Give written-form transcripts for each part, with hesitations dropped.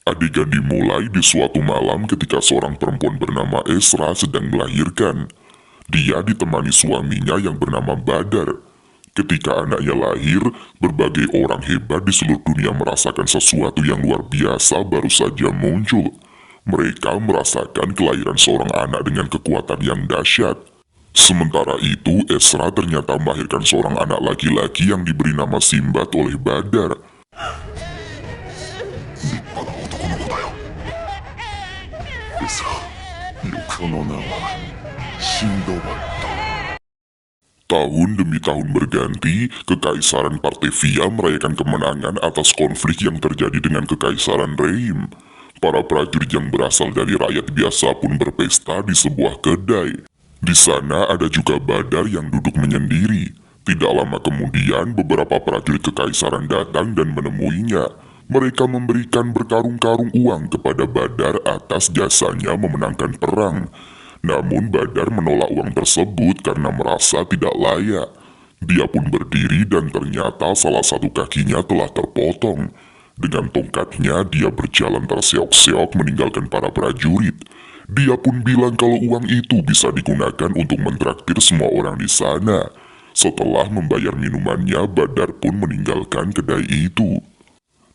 Adegan dimulai di suatu malam ketika seorang perempuan bernama Esra sedang melahirkan. Dia ditemani suaminya yang bernama Badar. Ketika anaknya lahir, berbagai orang hebat di seluruh dunia merasakan sesuatu yang luar biasa baru saja muncul. Mereka merasakan kelahiran seorang anak dengan kekuatan yang dahsyat. Sementara itu, Esra ternyata melahirkan seorang anak laki-laki yang diberi nama Simbad oleh Badar. Tahun demi tahun berganti, Kekaisaran Partevia merayakan kemenangan atas konflik yang terjadi dengan Kekaisaran Reim. Para prajurit yang berasal dari rakyat biasa pun berpesta di sebuah kedai. Di sana ada juga Badar yang duduk menyendiri. Tidak lama kemudian, beberapa prajurit Kekaisaran datang dan menemuinya. Mereka memberikan berkarung-karung uang kepada Badar atas jasanya memenangkan perang. Namun Badar menolak uang tersebut karena merasa tidak layak. Dia pun berdiri dan ternyata salah satu kakinya telah terpotong. Dengan tongkatnya dia berjalan terseok-seok meninggalkan para prajurit. Dia pun bilang kalau uang itu bisa digunakan untuk mentraktir semua orang di sana. Setelah membayar minumannya, Badar pun meninggalkan kedai itu.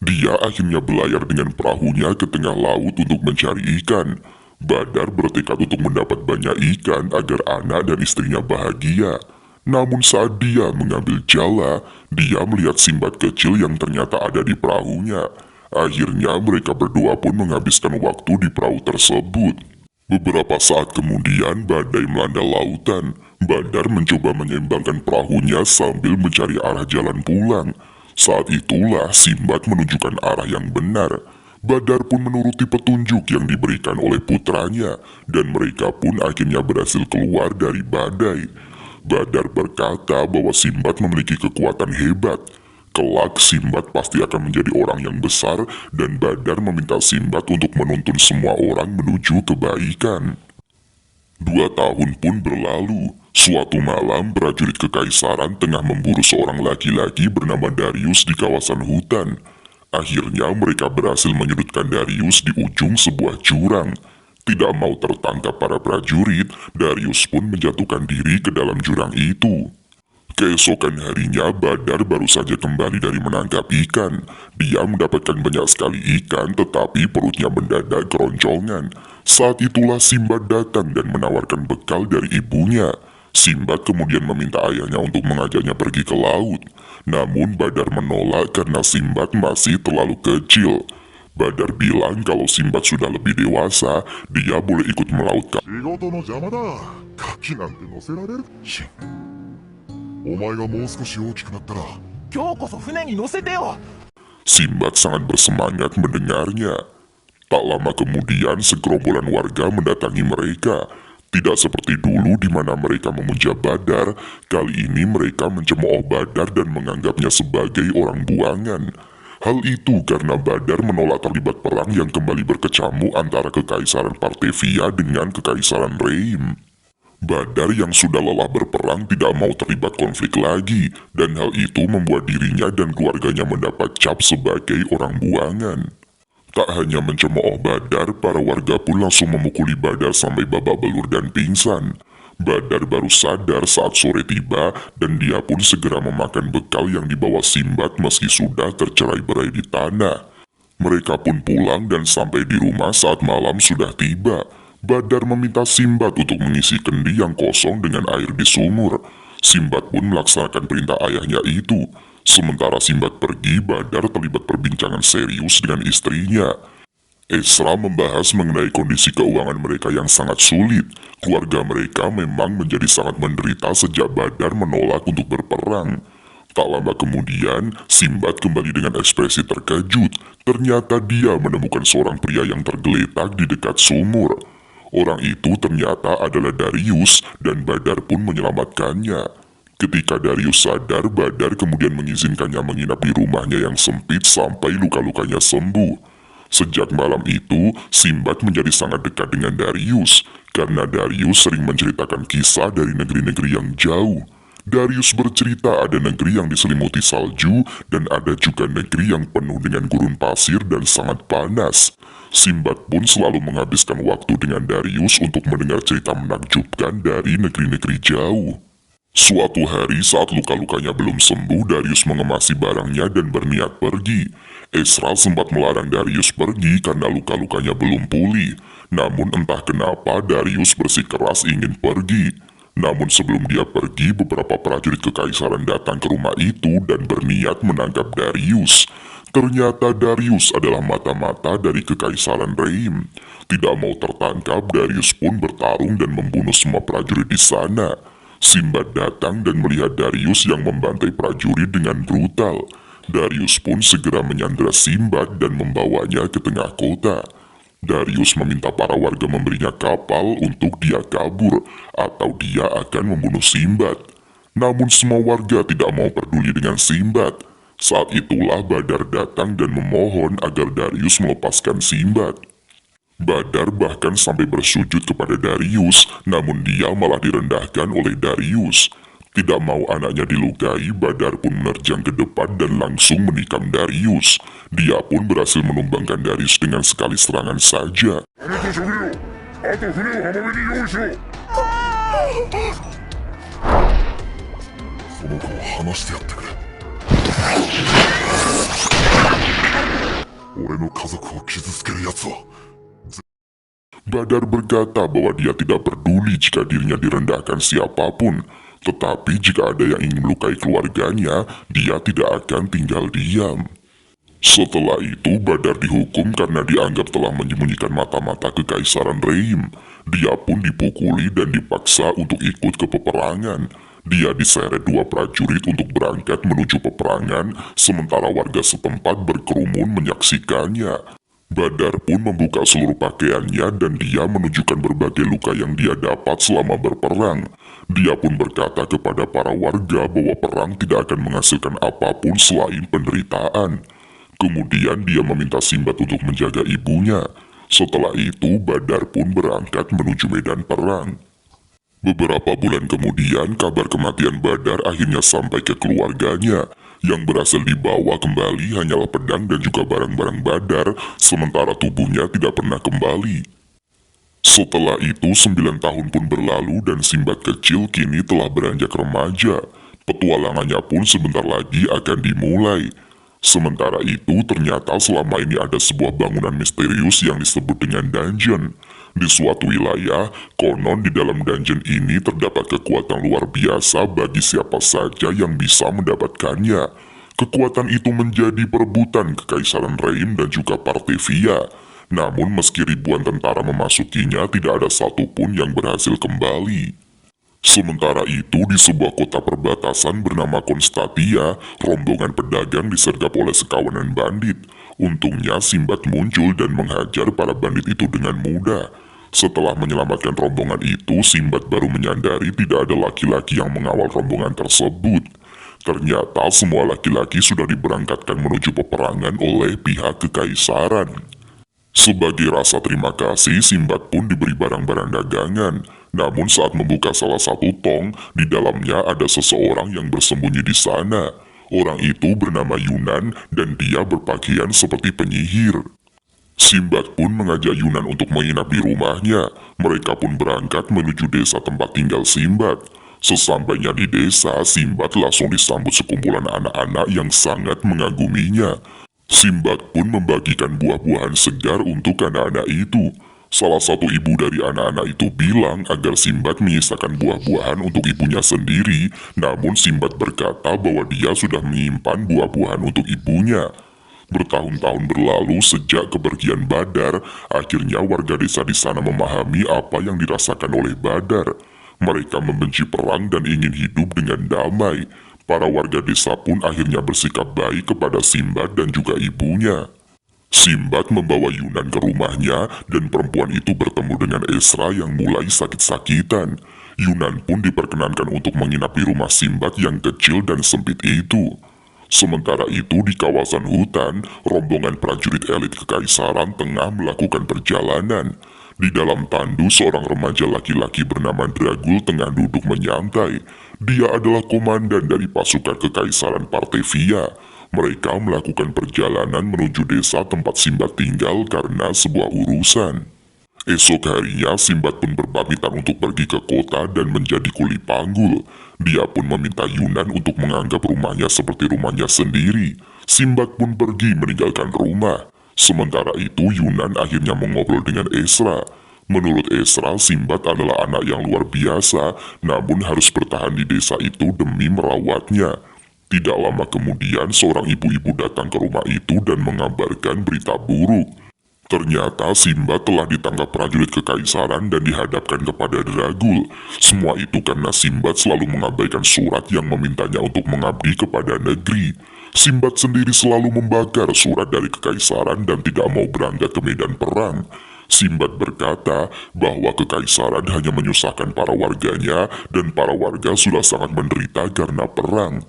Dia akhirnya berlayar dengan perahunya ke tengah laut untuk mencari ikan. Badar bertekad untuk mendapat banyak ikan agar anak dan istrinya bahagia. Namun saat dia mengambil jala, dia melihat Simbad kecil yang ternyata ada di perahunya. Akhirnya mereka berdua pun menghabiskan waktu di perahu tersebut. Beberapa saat kemudian badai melanda lautan. Badar mencoba menyeimbangkan perahunya sambil mencari arah jalan pulang. Saat itulah Simbad menunjukkan arah yang benar. Badar pun menuruti petunjuk yang diberikan oleh putranya, dan mereka pun akhirnya berhasil keluar dari badai. Badar berkata bahwa Simbad memiliki kekuatan hebat. Kelak Simbad pasti akan menjadi orang yang besar, dan Badar meminta Simbad untuk menuntun semua orang menuju kebaikan. 2 tahun pun berlalu. Suatu malam, prajurit kekaisaran tengah memburu seorang laki-laki bernama Darius di kawasan hutan. Akhirnya mereka berhasil menyudutkan Darius di ujung sebuah jurang. Tidak mau tertangkap para prajurit, Darius pun menjatuhkan diri ke dalam jurang itu. Keesokan harinya, Badar baru saja kembali dari menangkap ikan. Dia mendapatkan banyak sekali ikan, tetapi perutnya mendadak keroncongan. Saat itulah Simbad datang dan menawarkan bekal dari ibunya. Simbad kemudian meminta ayahnya untuk mengajaknya pergi ke laut. Namun Badar menolak karena Simbad masih terlalu kecil. Badar bilang kalau Simbad sudah lebih dewasa, dia boleh ikut melaut. Simbad sangat bersemangat mendengarnya. Tak lama kemudian segerombolan warga mendatangi mereka. Tidak seperti dulu di mana mereka memuja Badar, kali ini mereka mencemooh Badar dan menganggapnya sebagai orang buangan. Hal itu karena Badar menolak terlibat perang yang kembali berkecamuk antara Kekaisaran Partevia dengan Kekaisaran Reim. Badar yang sudah lelah berperang tidak mau terlibat konflik lagi, dan hal itu membuat dirinya dan keluarganya mendapat cap sebagai orang buangan. Tak hanya mencemooh Badar, para warga pun langsung memukuli Badar sampai babak belur dan pingsan. Badar baru sadar saat sore tiba, dan dia pun segera memakan bekal yang dibawa Simbad meski sudah tercerai-berai di tanah. Mereka pun pulang dan sampai di rumah saat malam sudah tiba. Badar meminta Simbad untuk mengisi kendi yang kosong dengan air di sumur. Simbad pun melaksanakan perintah ayahnya itu. Sementara Simbad pergi, Badar terlibat perbincangan serius dengan istrinya. Esra membahas mengenai kondisi keuangan mereka yang sangat sulit. Keluarga mereka memang menjadi sangat menderita sejak Badar menolak untuk berperang. Tak lama kemudian, Simbad kembali dengan ekspresi terkejut. Ternyata dia menemukan seorang pria yang tergeletak di dekat sumur. Orang itu ternyata adalah Darius, dan Badar pun menyelamatkannya. Ketika Darius sadar, Badar kemudian mengizinkannya menginap di rumahnya yang sempit sampai luka-lukanya sembuh. Sejak malam itu, Simbad menjadi sangat dekat dengan Darius, karena Darius sering menceritakan kisah dari negeri-negeri yang jauh. Darius bercerita ada negeri yang diselimuti salju dan ada juga negeri yang penuh dengan gurun pasir dan sangat panas. Sinbad pun selalu menghabiskan waktu dengan Darius untuk mendengar cerita menakjubkan dari negeri-negeri jauh. Suatu hari saat luka-lukanya belum sembuh, Darius mengemasi barangnya dan berniat pergi. Ezra sempat melarang Darius pergi karena luka-lukanya belum pulih. Namun entah kenapa Darius bersikeras ingin pergi. Namun sebelum dia pergi, beberapa prajurit kekaisaran datang ke rumah itu dan berniat menangkap Darius. Ternyata Darius adalah mata-mata dari kekaisaran Reim. Tidak mau tertangkap, Darius pun bertarung dan membunuh semua prajurit di sana. Sinbad datang dan melihat Darius yang membantai prajurit dengan brutal. Darius pun segera menyandera Sinbad dan membawanya ke tengah kota. Darius meminta para warga memberinya kapal untuk dia kabur, atau dia akan membunuh Sinbad. Namun semua warga tidak mau peduli dengan Sinbad. Saat itulah Badar datang dan memohon agar Darius melepaskan Sinbad. Badar bahkan sampai bersujud kepada Darius, namun dia malah direndahkan oleh Darius. Tidak mau anaknya dilukai, Badar pun menerjang ke depan dan langsung menikam Darius. Dia pun berhasil menumbangkan Darius dengan sekali serangan saja. Badar berkata bahwa dia tidak peduli jika dirinya direndahkan siapapun, tetapi jika ada yang ingin melukai keluarganya, dia tidak akan tinggal diam. Setelah itu, Badar dihukum karena dianggap telah menyembunyikan mata-mata kekaisaran Reim. Dia pun dipukuli dan dipaksa untuk ikut ke peperangan. Dia diseret dua prajurit untuk berangkat menuju peperangan, sementara warga setempat berkerumun menyaksikannya. Badar pun membuka seluruh pakaiannya dan dia menunjukkan berbagai luka yang dia dapat selama berperang. Dia pun berkata kepada para warga bahwa perang tidak akan menghasilkan apapun selain penderitaan. Kemudian dia meminta Sinbad untuk menjaga ibunya. Setelah itu, Badar pun berangkat menuju medan perang. Beberapa bulan kemudian, kabar kematian Badar akhirnya sampai ke keluarganya. Yang berhasil dibawa kembali hanyalah pedang dan juga barang-barang Badar, sementara tubuhnya tidak pernah kembali. Setelah itu, 9 tahun pun berlalu dan Sinbad kecil kini telah beranjak remaja. Petualangannya pun sebentar lagi akan dimulai. Sementara itu, ternyata selama ini ada sebuah bangunan misterius yang disebut dengan dungeon. Di suatu wilayah, konon di dalam dungeon ini terdapat kekuatan luar biasa bagi siapa saja yang bisa mendapatkannya. Kekuatan itu menjadi perebutan Kekaisaran Reim dan juga Partevia. Namun meski ribuan tentara memasukinya, tidak ada satupun yang berhasil kembali. Sementara itu, di sebuah kota perbatasan bernama Konstatia, rombongan pedagang disergap oleh sekawanan bandit. Untungnya Sinbad muncul dan menghajar para bandit itu dengan mudah. Setelah menyelamatkan rombongan itu, Sinbad baru menyadari tidak ada laki-laki yang mengawal rombongan tersebut. Ternyata semua laki-laki sudah diberangkatkan menuju peperangan oleh pihak kekaisaran. Sebagai rasa terima kasih, Sinbad pun diberi barang-barang dagangan. Namun saat membuka salah satu tong, di dalamnya ada seseorang yang bersembunyi di sana. Orang itu bernama Yunan dan dia berpakaian seperti penyihir. Sinbad pun mengajak Yunan untuk menginap di rumahnya. Mereka pun berangkat menuju desa tempat tinggal Sinbad. Sesampainya di desa, Sinbad langsung disambut sekumpulan anak-anak yang sangat mengaguminya. Sinbad pun membagikan buah-buahan segar untuk anak-anak itu. Salah satu ibu dari anak-anak itu bilang agar Sinbad menyisakan buah-buahan untuk ibunya sendiri, namun Sinbad berkata bahwa dia sudah menyimpan buah-buahan untuk ibunya. Bertahun-tahun berlalu sejak kepergian Badar, akhirnya warga desa di sana memahami apa yang dirasakan oleh Badar. Mereka membenci perang dan ingin hidup dengan damai. Para warga desa pun akhirnya bersikap baik kepada Sinbad dan juga ibunya. Sinbad membawa Yunan ke rumahnya dan perempuan itu bertemu dengan Ezra yang mulai sakit-sakitan. Yunan pun diperkenankan untuk menginap di rumah Sinbad yang kecil dan sempit itu. Sementara itu di kawasan hutan, rombongan prajurit elit kekaisaran tengah melakukan perjalanan. Di dalam tandu seorang remaja laki-laki bernama Dragul tengah duduk menyantai. Dia adalah komandan dari pasukan kekaisaran Partevia. Mereka melakukan perjalanan menuju desa tempat Simbad tinggal karena sebuah urusan. Esok harinya Simbad pun berpamitan untuk pergi ke kota dan menjadi kuli panggul. Dia pun meminta Yunan untuk menganggap rumahnya seperti rumahnya sendiri. Simbad pun pergi meninggalkan rumah. Sementara itu Yunan akhirnya mengobrol dengan Esra. Menurut Esra, Simbad adalah anak yang luar biasa, namun harus bertahan di desa itu demi merawatnya. Tidak lama kemudian seorang ibu-ibu datang ke rumah itu dan mengabarkan berita buruk. Ternyata Simbad telah ditangkap prajurit kekaisaran dan dihadapkan kepada Dragul. Semua itu karena Simbad selalu mengabaikan surat yang memintanya untuk mengabdi kepada negeri. Simbad sendiri selalu membakar surat dari kekaisaran dan tidak mau berangkat ke medan perang. Simbad berkata bahwa kekaisaran hanya menyusahkan para warganya dan para warga sudah sangat menderita karena perang.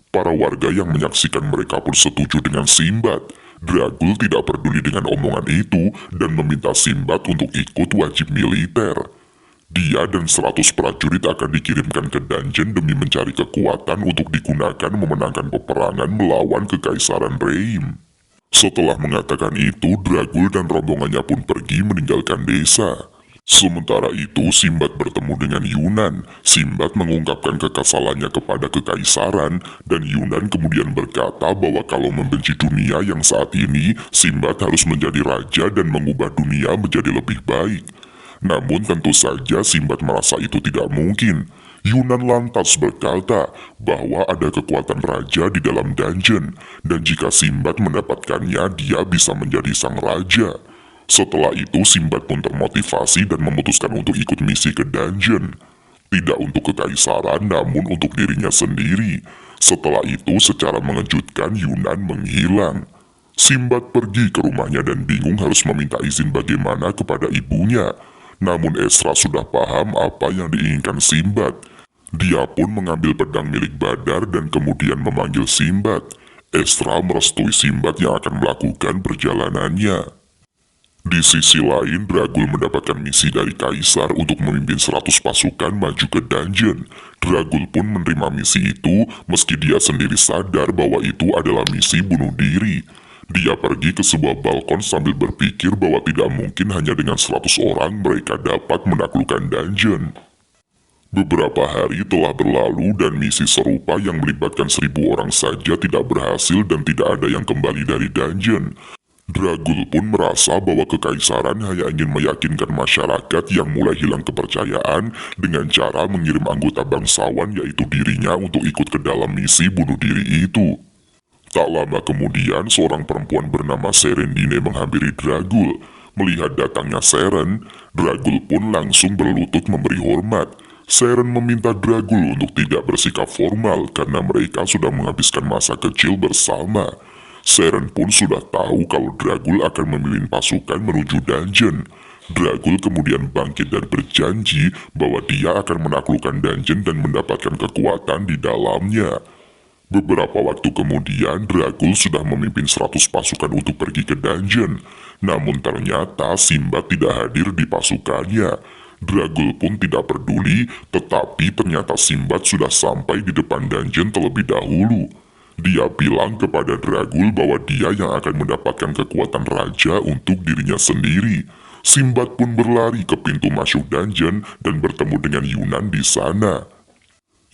Para warga yang menyaksikan mereka pun setuju dengan Simbad. Dragul tidak peduli dengan omongan itu dan meminta Simbad untuk ikut wajib militer. Dia dan 100 prajurit akan dikirimkan ke dungeon demi mencari kekuatan untuk digunakan memenangkan peperangan melawan kekaisaran Reim. Setelah mengatakan itu, Dragul dan rombongannya pun pergi meninggalkan desa. Sementara itu, Simbad bertemu dengan Yunan. Simbad mengungkapkan kekesalannya kepada kekaisaran, dan Yunan kemudian berkata bahwa kalau membenci dunia yang saat ini, Simbad harus menjadi raja dan mengubah dunia menjadi lebih baik. Namun tentu saja Simbad merasa itu tidak mungkin. Yunan lantas berkata bahwa ada kekuatan raja di dalam dungeon, dan jika Simbad mendapatkannya, dia bisa menjadi sang raja. Setelah itu Simbad pun termotivasi dan memutuskan untuk ikut misi ke dungeon. Tidak untuk kekaisaran namun untuk dirinya sendiri. Setelah itu secara mengejutkan Yunan menghilang. Simbad pergi ke rumahnya dan bingung harus meminta izin bagaimana kepada ibunya. Namun Esra sudah paham apa yang diinginkan Simbad. Dia pun mengambil pedang milik Badar dan kemudian memanggil Simbad. Esra merestui Simbad yang akan melakukan perjalanannya. Di sisi lain, Dragul mendapatkan misi dari Kaisar untuk memimpin 100 pasukan maju ke dungeon. Dragul pun menerima misi itu meski dia sendiri sadar bahwa itu adalah misi bunuh diri. Dia pergi ke sebuah balkon sambil berpikir bahwa tidak mungkin hanya dengan 100 orang mereka dapat menaklukkan dungeon. Beberapa hari telah berlalu dan misi serupa yang melibatkan 1000 orang saja tidak berhasil dan tidak ada yang kembali dari dungeon. Dragul pun merasa bahwa kekaisaran hanya ingin meyakinkan masyarakat yang mulai hilang kepercayaan dengan cara mengirim anggota bangsawan yaitu dirinya untuk ikut ke dalam misi bunuh diri itu. Tak lama kemudian seorang perempuan bernama Serendine menghampiri Dragul. Melihat datangnya Seren, Dragul pun langsung berlutut memberi hormat. Seren meminta Dragul untuk tidak bersikap formal karena mereka sudah menghabiskan masa kecil bersama. Seren pun sudah tahu kalau Dragul akan memimpin pasukan menuju dungeon. Dragul kemudian bangkit dan berjanji bahwa dia akan menaklukkan dungeon dan mendapatkan kekuatan di dalamnya. Beberapa waktu kemudian Dragul sudah memimpin 100 pasukan untuk pergi ke dungeon. Namun ternyata Simbad tidak hadir di pasukannya. Dragul pun tidak peduli, tetapi ternyata Simbad sudah sampai di depan dungeon terlebih dahulu. Dia bilang kepada Dragul bahwa dia yang akan mendapatkan kekuatan raja untuk dirinya sendiri. Simbad pun berlari ke pintu masuk dungeon dan bertemu dengan Yunan di sana.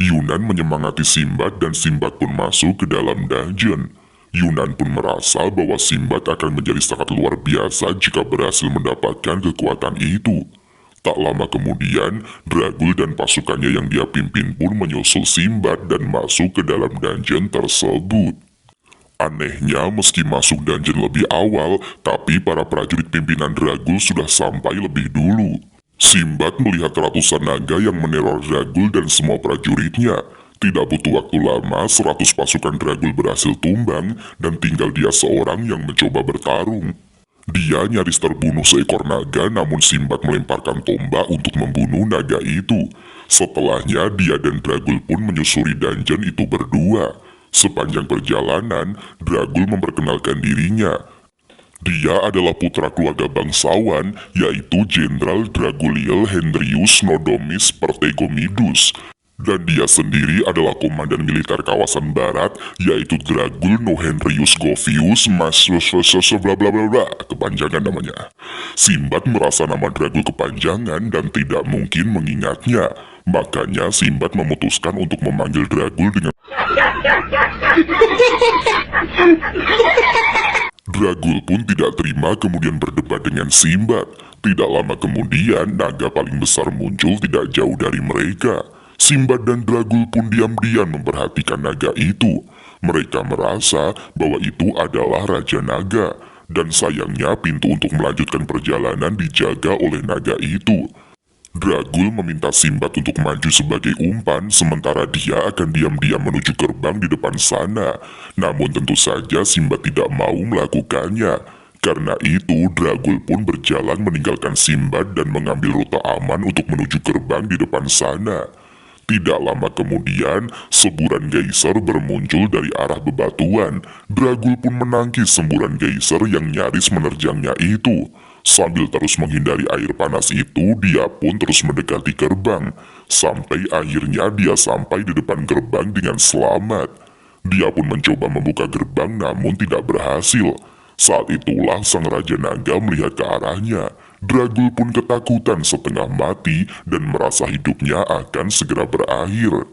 Yunan menyemangati Simbad dan Simbad pun masuk ke dalam dungeon. Yunan pun merasa bahwa Simbad akan menjadi sangat luar biasa jika berhasil mendapatkan kekuatan itu. Tak lama kemudian, Dragul dan pasukannya yang dia pimpin pun menyusul Simbad dan masuk ke dalam dungeon tersebut. Anehnya, meski masuk dungeon lebih awal, tapi para prajurit pimpinan Dragul sudah sampai lebih dulu. Simbad melihat ratusan naga yang meneror Dragul dan semua prajuritnya. Tidak butuh waktu lama, 100 pasukan Dragul berhasil tumbang dan tinggal dia seorang yang mencoba bertarung. Dia nyaris terbunuh seekor naga namun Simbad melemparkan tombak untuk membunuh naga itu. Setelahnya dia dan Dragul pun menyusuri dungeon itu berdua. Sepanjang perjalanan, Dragul memperkenalkan dirinya. Dia adalah putra keluarga bangsawan yaitu Jenderal Draguliel Hendrius Nodomis Pertegomidus. Dan dia sendiri adalah komandan militer kawasan barat, yaitu Dragul Nohenrius Govius Mas bla bla bla bla, kepanjangan namanya. Sinbad merasa nama Dragul kepanjangan dan tidak mungkin mengingatnya. Makanya Sinbad memutuskan untuk memanggil Dragul dengan Dragul pun tidak terima kemudian berdebat dengan Sinbad. Tidak lama kemudian naga paling besar muncul tidak jauh dari mereka. Sinbad dan Dragul pun diam-diam memperhatikan naga itu. Mereka merasa bahwa itu adalah Raja Naga. Dan sayangnya pintu untuk melanjutkan perjalanan dijaga oleh naga itu. Dragul meminta Sinbad untuk maju sebagai umpan, sementara dia akan diam-diam menuju gerbang di depan sana. Namun tentu saja Sinbad tidak mau melakukannya. Karena itu, Dragul pun berjalan meninggalkan Sinbad dan mengambil rute aman untuk menuju gerbang di depan sana. Tidak lama kemudian, semburan geyser bermuncul dari arah bebatuan. Dragul pun menangkis semburan geyser yang nyaris menerjangnya itu. Sambil terus menghindari air panas itu, dia pun terus mendekati gerbang. Sampai akhirnya dia sampai di depan gerbang dengan selamat. Dia pun mencoba membuka gerbang namun tidak berhasil. Saat itulah sang Raja Naga melihat ke arahnya. Dragul pun ketakutan setengah mati dan merasa hidupnya akan segera berakhir.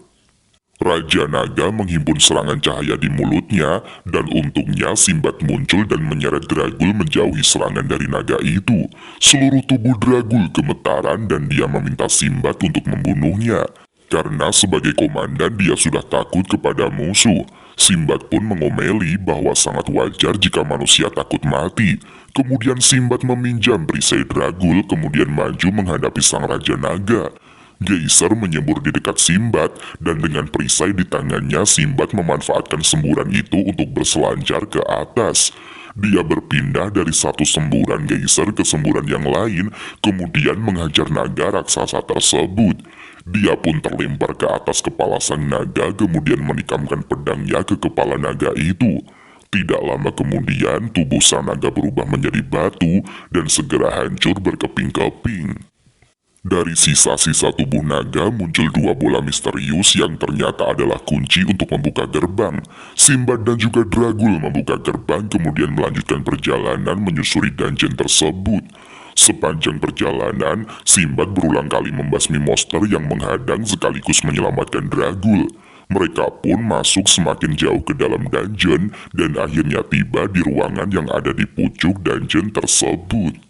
Raja Naga menghimpun serangan cahaya di mulutnya, dan untungnya Sinbad muncul dan menyeret Dragul menjauhi serangan dari naga itu. Seluruh tubuh Dragul gemetaran dan dia meminta Sinbad untuk membunuhnya. Karena sebagai komandan dia sudah takut kepada musuh. Sinbad pun mengomeli bahwa sangat wajar jika manusia takut mati. Kemudian Sinbad meminjam perisai Dragul kemudian maju menghadapi sang Raja Naga. Geyser menyembur di dekat Sinbad dan dengan perisai di tangannya Sinbad memanfaatkan semburan itu untuk berselancar ke atas. Dia berpindah dari satu semburan geyser ke semburan yang lain, kemudian menghajar naga raksasa tersebut. Dia pun terlempar ke atas kepala sang naga, kemudian menikamkan pedangnya ke kepala naga itu. Tidak lama kemudian, tubuh sang naga berubah menjadi batu dan segera hancur berkeping-keping. Dari sisa-sisa tubuh naga muncul dua bola misterius yang ternyata adalah kunci untuk membuka gerbang. Sinbad dan juga Dragul membuka gerbang kemudian melanjutkan perjalanan menyusuri dungeon tersebut. Sepanjang perjalanan, Sinbad berulang kali membasmi monster yang menghadang sekaligus menyelamatkan Dragul. Mereka pun masuk semakin jauh ke dalam dungeon dan akhirnya tiba di ruangan yang ada di pucuk dungeon tersebut.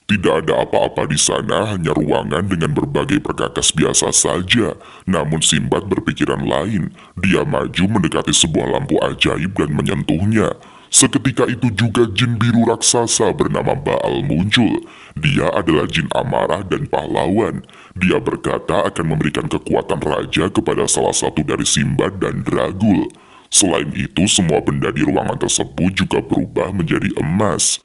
Tidak ada apa-apa di sana, hanya ruangan dengan berbagai perkakas biasa saja. Namun Sinbad berpikiran lain. Dia maju mendekati sebuah lampu ajaib dan menyentuhnya. Seketika itu juga jin biru raksasa bernama Baal muncul. Dia adalah jin amarah dan pahlawan. Dia berkata akan memberikan kekuatan raja kepada salah satu dari Sinbad dan Dragul. Selain itu, semua benda di ruangan tersebut juga berubah menjadi emas.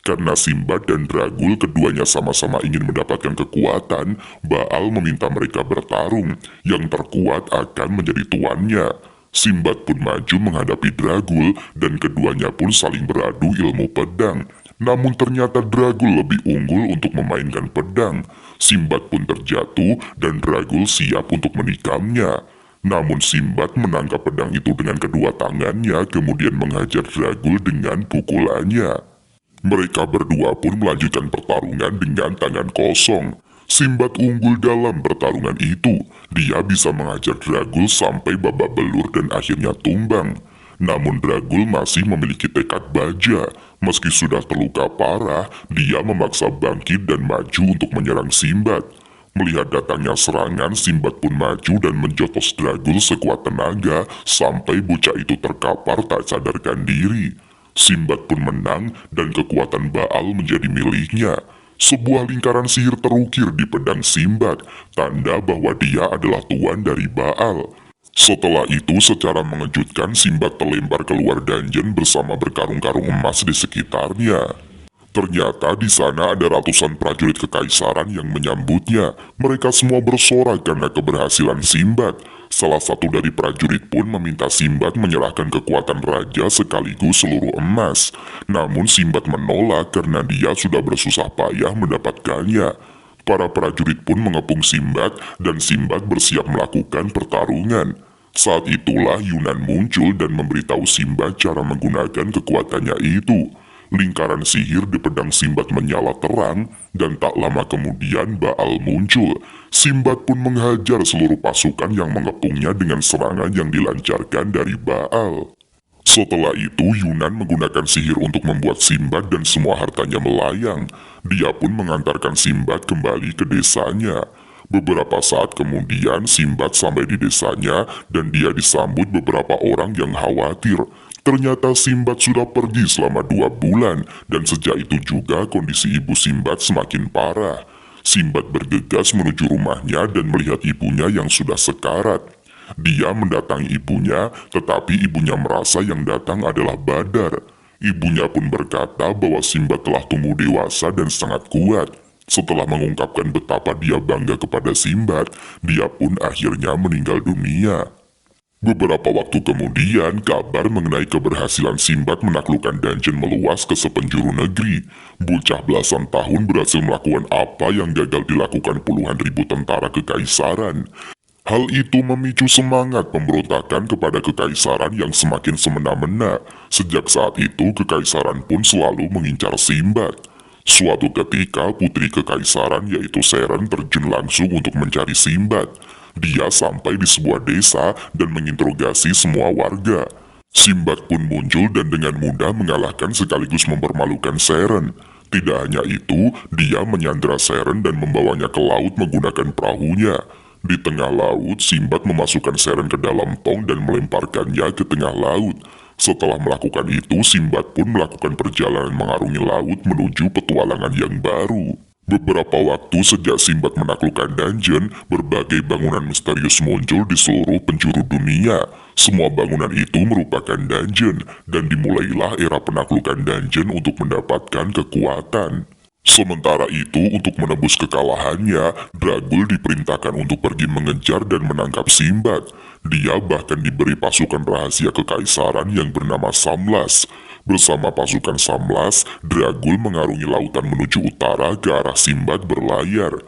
Karena Sinbad dan Dragul keduanya sama-sama ingin mendapatkan kekuatan, Baal meminta mereka bertarung. Yang terkuat akan menjadi tuannya. Sinbad pun maju menghadapi Dragul dan keduanya pun saling beradu ilmu pedang. Namun ternyata Dragul lebih unggul untuk memainkan pedang. Sinbad pun terjatuh dan Dragul siap untuk menikamnya. Namun Sinbad menangkap pedang itu dengan kedua tangannya kemudian menghajar Dragul dengan pukulannya. Mereka berdua pun melanjutkan pertarungan dengan tangan kosong. Sinbad unggul dalam pertarungan itu. Dia bisa menghajar Dragul sampai babak belur dan akhirnya tumbang. Namun Dragul masih memiliki tekad baja. Meski sudah terluka parah, dia memaksa bangkit dan maju untuk menyerang Sinbad. Melihat datangnya serangan, Sinbad pun maju dan menjotos Dragul sekuat tenaga sampai bocah itu terkapar tak sadarkan diri. Sinbad pun menang dan kekuatan Baal menjadi miliknya. Sebuah lingkaran sihir terukir di pedang Sinbad, tanda bahwa dia adalah tuan dari Baal. Setelah itu secara mengejutkan Sinbad terlempar keluar dungeon bersama berkarung-karung emas di sekitarnya. Ternyata di sana ada ratusan prajurit kekaisaran yang menyambutnya. Mereka semua bersorak karena keberhasilan Sinbad. Salah satu dari prajurit pun meminta Sinbad menyerahkan kekuatan raja sekaligus seluruh emas. Namun Sinbad menolak karena dia sudah bersusah payah mendapatkannya. Para prajurit pun mengepung Sinbad dan Sinbad bersiap melakukan pertarungan. Saat itulah Yunan muncul dan memberitahu Sinbad cara menggunakan kekuatannya itu. Lingkaran sihir di pedang Sinbad menyala terang dan tak lama kemudian Baal muncul. Sinbad pun menghajar seluruh pasukan yang mengepungnya dengan serangan yang dilancarkan dari Baal. Setelah itu Yunan menggunakan sihir untuk membuat Sinbad dan semua hartanya melayang. Dia pun mengantarkan Sinbad kembali ke desanya. Beberapa saat kemudian Sinbad sampai di desanya dan dia disambut beberapa orang yang khawatir. Ternyata Sinbad sudah pergi selama 2 bulan dan sejak itu juga kondisi ibu Sinbad semakin parah. Sinbad bergegas menuju rumahnya dan melihat ibunya yang sudah sekarat. Dia mendatangi ibunya, tetapi ibunya merasa yang datang adalah Badar. Ibunya pun berkata bahwa Sinbad telah tumbuh dewasa dan sangat kuat. Setelah mengungkapkan betapa dia bangga kepada Sinbad, dia pun akhirnya meninggal dunia. Beberapa waktu kemudian, kabar mengenai keberhasilan Sinbad menaklukkan dungeon meluas ke sepenjuru negeri. Bocah belasan tahun berhasil melakukan apa yang gagal dilakukan puluhan ribu tentara kekaisaran. Hal itu memicu semangat pemberontakan kepada kekaisaran yang semakin semena-mena. Sejak saat itu, kekaisaran pun selalu mengincar Sinbad. Suatu ketika, putri kekaisaran yaitu Seren terjun langsung untuk mencari Sinbad. Dia sampai di sebuah desa dan menginterogasi semua warga. Sinbad pun muncul dan dengan mudah mengalahkan sekaligus mempermalukan Seren. Tidak hanya itu, dia menyandra Seren dan membawanya ke laut menggunakan perahunya. Di tengah laut, Sinbad memasukkan Seren ke dalam tong dan melemparkannya ke tengah laut. Setelah melakukan itu, Sinbad pun melakukan perjalanan mengarungi laut menuju petualangan yang baru. Beberapa waktu sejak Sinbad menaklukkan dungeon, berbagai bangunan misterius muncul di seluruh penjuru dunia. Semua bangunan itu merupakan dungeon, dan dimulailah era penaklukan dungeon untuk mendapatkan kekuatan. Sementara itu, untuk menebus kekalahannya, Dragul diperintahkan untuk pergi mengejar dan menangkap Sinbad. Dia bahkan diberi pasukan rahasia kekaisaran yang bernama Samlas. Bersama pasukan Samlas, Dragul mengarungi lautan menuju utara ke arah Sinbad berlayar.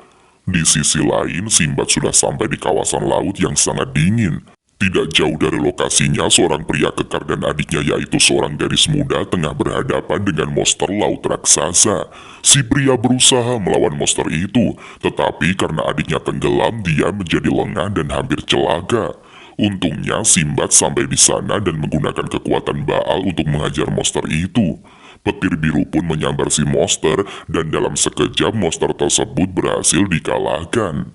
Di sisi lain, Sinbad sudah sampai di kawasan laut yang sangat dingin. Tidak jauh dari lokasinya, seorang pria kekar dan adiknya yaitu seorang gadis muda tengah berhadapan dengan monster laut raksasa. Si pria berusaha melawan monster itu, tetapi karena adiknya tenggelam, dia menjadi lengah dan hampir celaka. Untungnya Sinbad sampai di sana dan menggunakan kekuatan Baal untuk menghajar monster itu. Petir biru pun menyambar si monster dan dalam sekejap monster tersebut berhasil dikalahkan.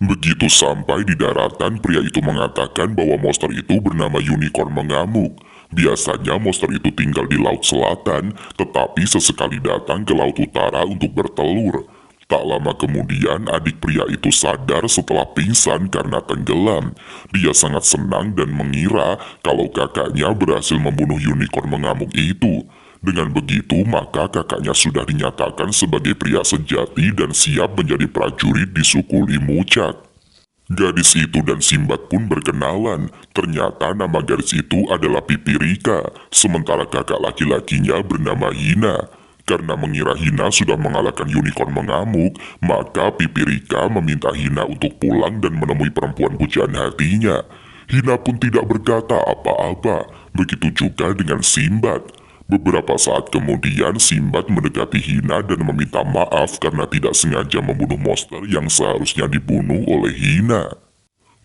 Begitu sampai di daratan, pria itu mengatakan bahwa monster itu bernama Unicorn mengamuk. Biasanya monster itu tinggal di laut selatan, tetapi sesekali datang ke laut utara untuk bertelur. Tak lama kemudian adik pria itu sadar setelah pingsan karena tenggelam. Dia sangat senang dan mengira kalau kakaknya berhasil membunuh unicorn mengamuk itu. Dengan begitu maka kakaknya sudah dinyatakan sebagai pria sejati dan siap menjadi prajurit di suku Limucak. Gadis itu dan Sinbad pun berkenalan. Ternyata nama gadis itu adalah Pipirika, sementara kakak laki-lakinya bernama Hina. Karena mengira Hina sudah mengalahkan unicorn mengamuk, maka Pipirika meminta Hina untuk pulang dan menemui perempuan pujaan hatinya. Hina pun tidak berkata apa-apa, begitu juga dengan Sinbad. Beberapa saat kemudian Sinbad mendekati Hina dan meminta maaf karena tidak sengaja membunuh monster yang seharusnya dibunuh oleh Hina.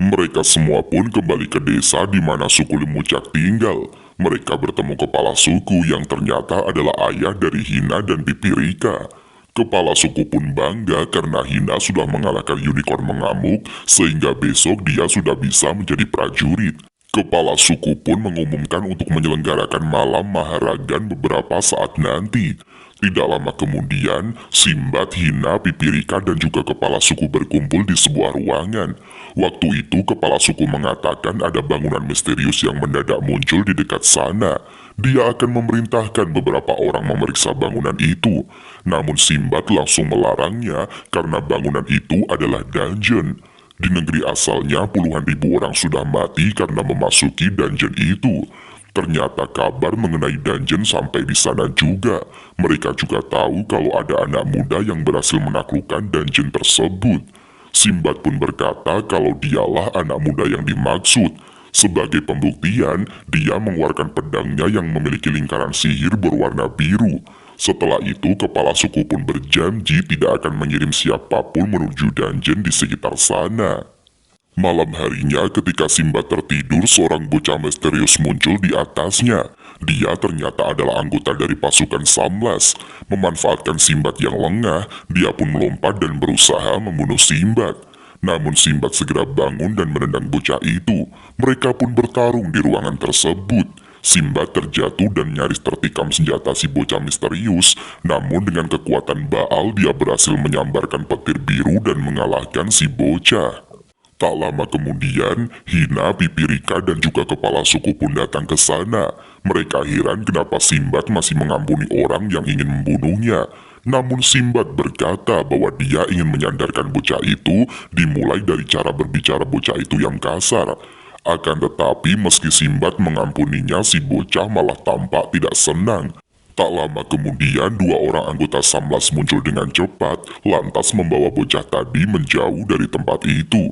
Mereka semua pun kembali ke desa di mana suku Limucak tinggal. Mereka bertemu kepala suku yang ternyata adalah ayah dari Hina dan Pipirika. Kepala suku pun bangga karena Hina sudah mengalahkan unicorn mengamuk sehingga besok dia sudah bisa menjadi prajurit. Kepala suku pun mengumumkan untuk menyelenggarakan malam Maharagan beberapa saat nanti. Tidak lama kemudian, Sinbad, Hina, Pipirika, dan juga kepala suku berkumpul di sebuah ruangan. Waktu itu kepala suku mengatakan ada bangunan misterius yang mendadak muncul di dekat sana. Dia akan memerintahkan beberapa orang memeriksa bangunan itu. Namun Sinbad langsung melarangnya karena bangunan itu adalah dungeon. Di negeri asalnya puluhan ribu orang sudah mati karena memasuki dungeon itu. Ternyata kabar mengenai dungeon sampai di sana juga. Mereka juga tahu kalau ada anak muda yang berhasil menaklukkan dungeon tersebut. Sinbad pun berkata kalau dialah anak muda yang dimaksud. Sebagai pembuktian, dia mengeluarkan pedangnya yang memiliki lingkaran sihir berwarna biru. Setelah itu, kepala suku pun berjanji tidak akan mengirim siapapun menuju dungeon di sekitar sana. Malam harinya ketika Sinbad tertidur, seorang bocah misterius muncul di atasnya. Dia ternyata adalah anggota dari pasukan Samlas. Memanfaatkan Sinbad yang lengah, dia pun melompat dan berusaha membunuh Sinbad. Namun Sinbad segera bangun dan menendang bocah itu. Mereka pun bertarung di ruangan tersebut. Sinbad terjatuh dan nyaris tertikam senjata si bocah misterius. Namun dengan kekuatan Baal, dia berhasil menyambarkan petir biru dan mengalahkan si bocah. Tak lama kemudian, Hina, Pipirika, dan juga kepala suku pun datang ke sana. Mereka heran kenapa Sinbad masih mengampuni orang yang ingin membunuhnya. Namun Sinbad berkata bahwa dia ingin menyandarkan bocah itu dimulai dari cara berbicara bocah itu yang kasar. Akan tetapi meski Sinbad mengampuninya, si bocah malah tampak tidak senang. Tak lama kemudian, dua orang anggota Samlas muncul dengan cepat, lantas membawa bocah tadi menjauh dari tempat itu.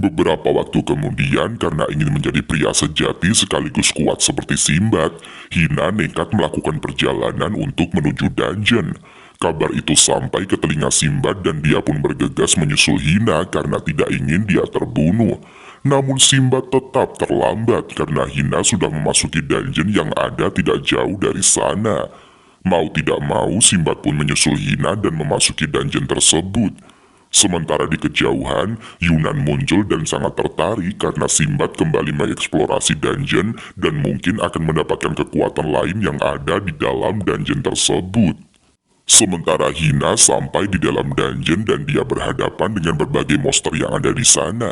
Beberapa waktu kemudian, karena ingin menjadi pria sejati sekaligus kuat seperti Sinbad, Hina nekat melakukan perjalanan untuk menuju dungeon. Kabar itu sampai ke telinga Sinbad dan dia pun bergegas menyusul Hina karena tidak ingin dia terbunuh. Namun Sinbad tetap terlambat karena Hina sudah memasuki dungeon yang ada tidak jauh dari sana. Mau tidak mau, Sinbad pun menyusul Hina dan memasuki dungeon tersebut. Sementara di kejauhan, Yunan muncul dan sangat tertarik karena Sinbad kembali mengeksplorasi dungeon dan mungkin akan mendapatkan kekuatan lain yang ada di dalam dungeon tersebut. Sementara Hina sampai di dalam dungeon dan dia berhadapan dengan berbagai monster yang ada di sana.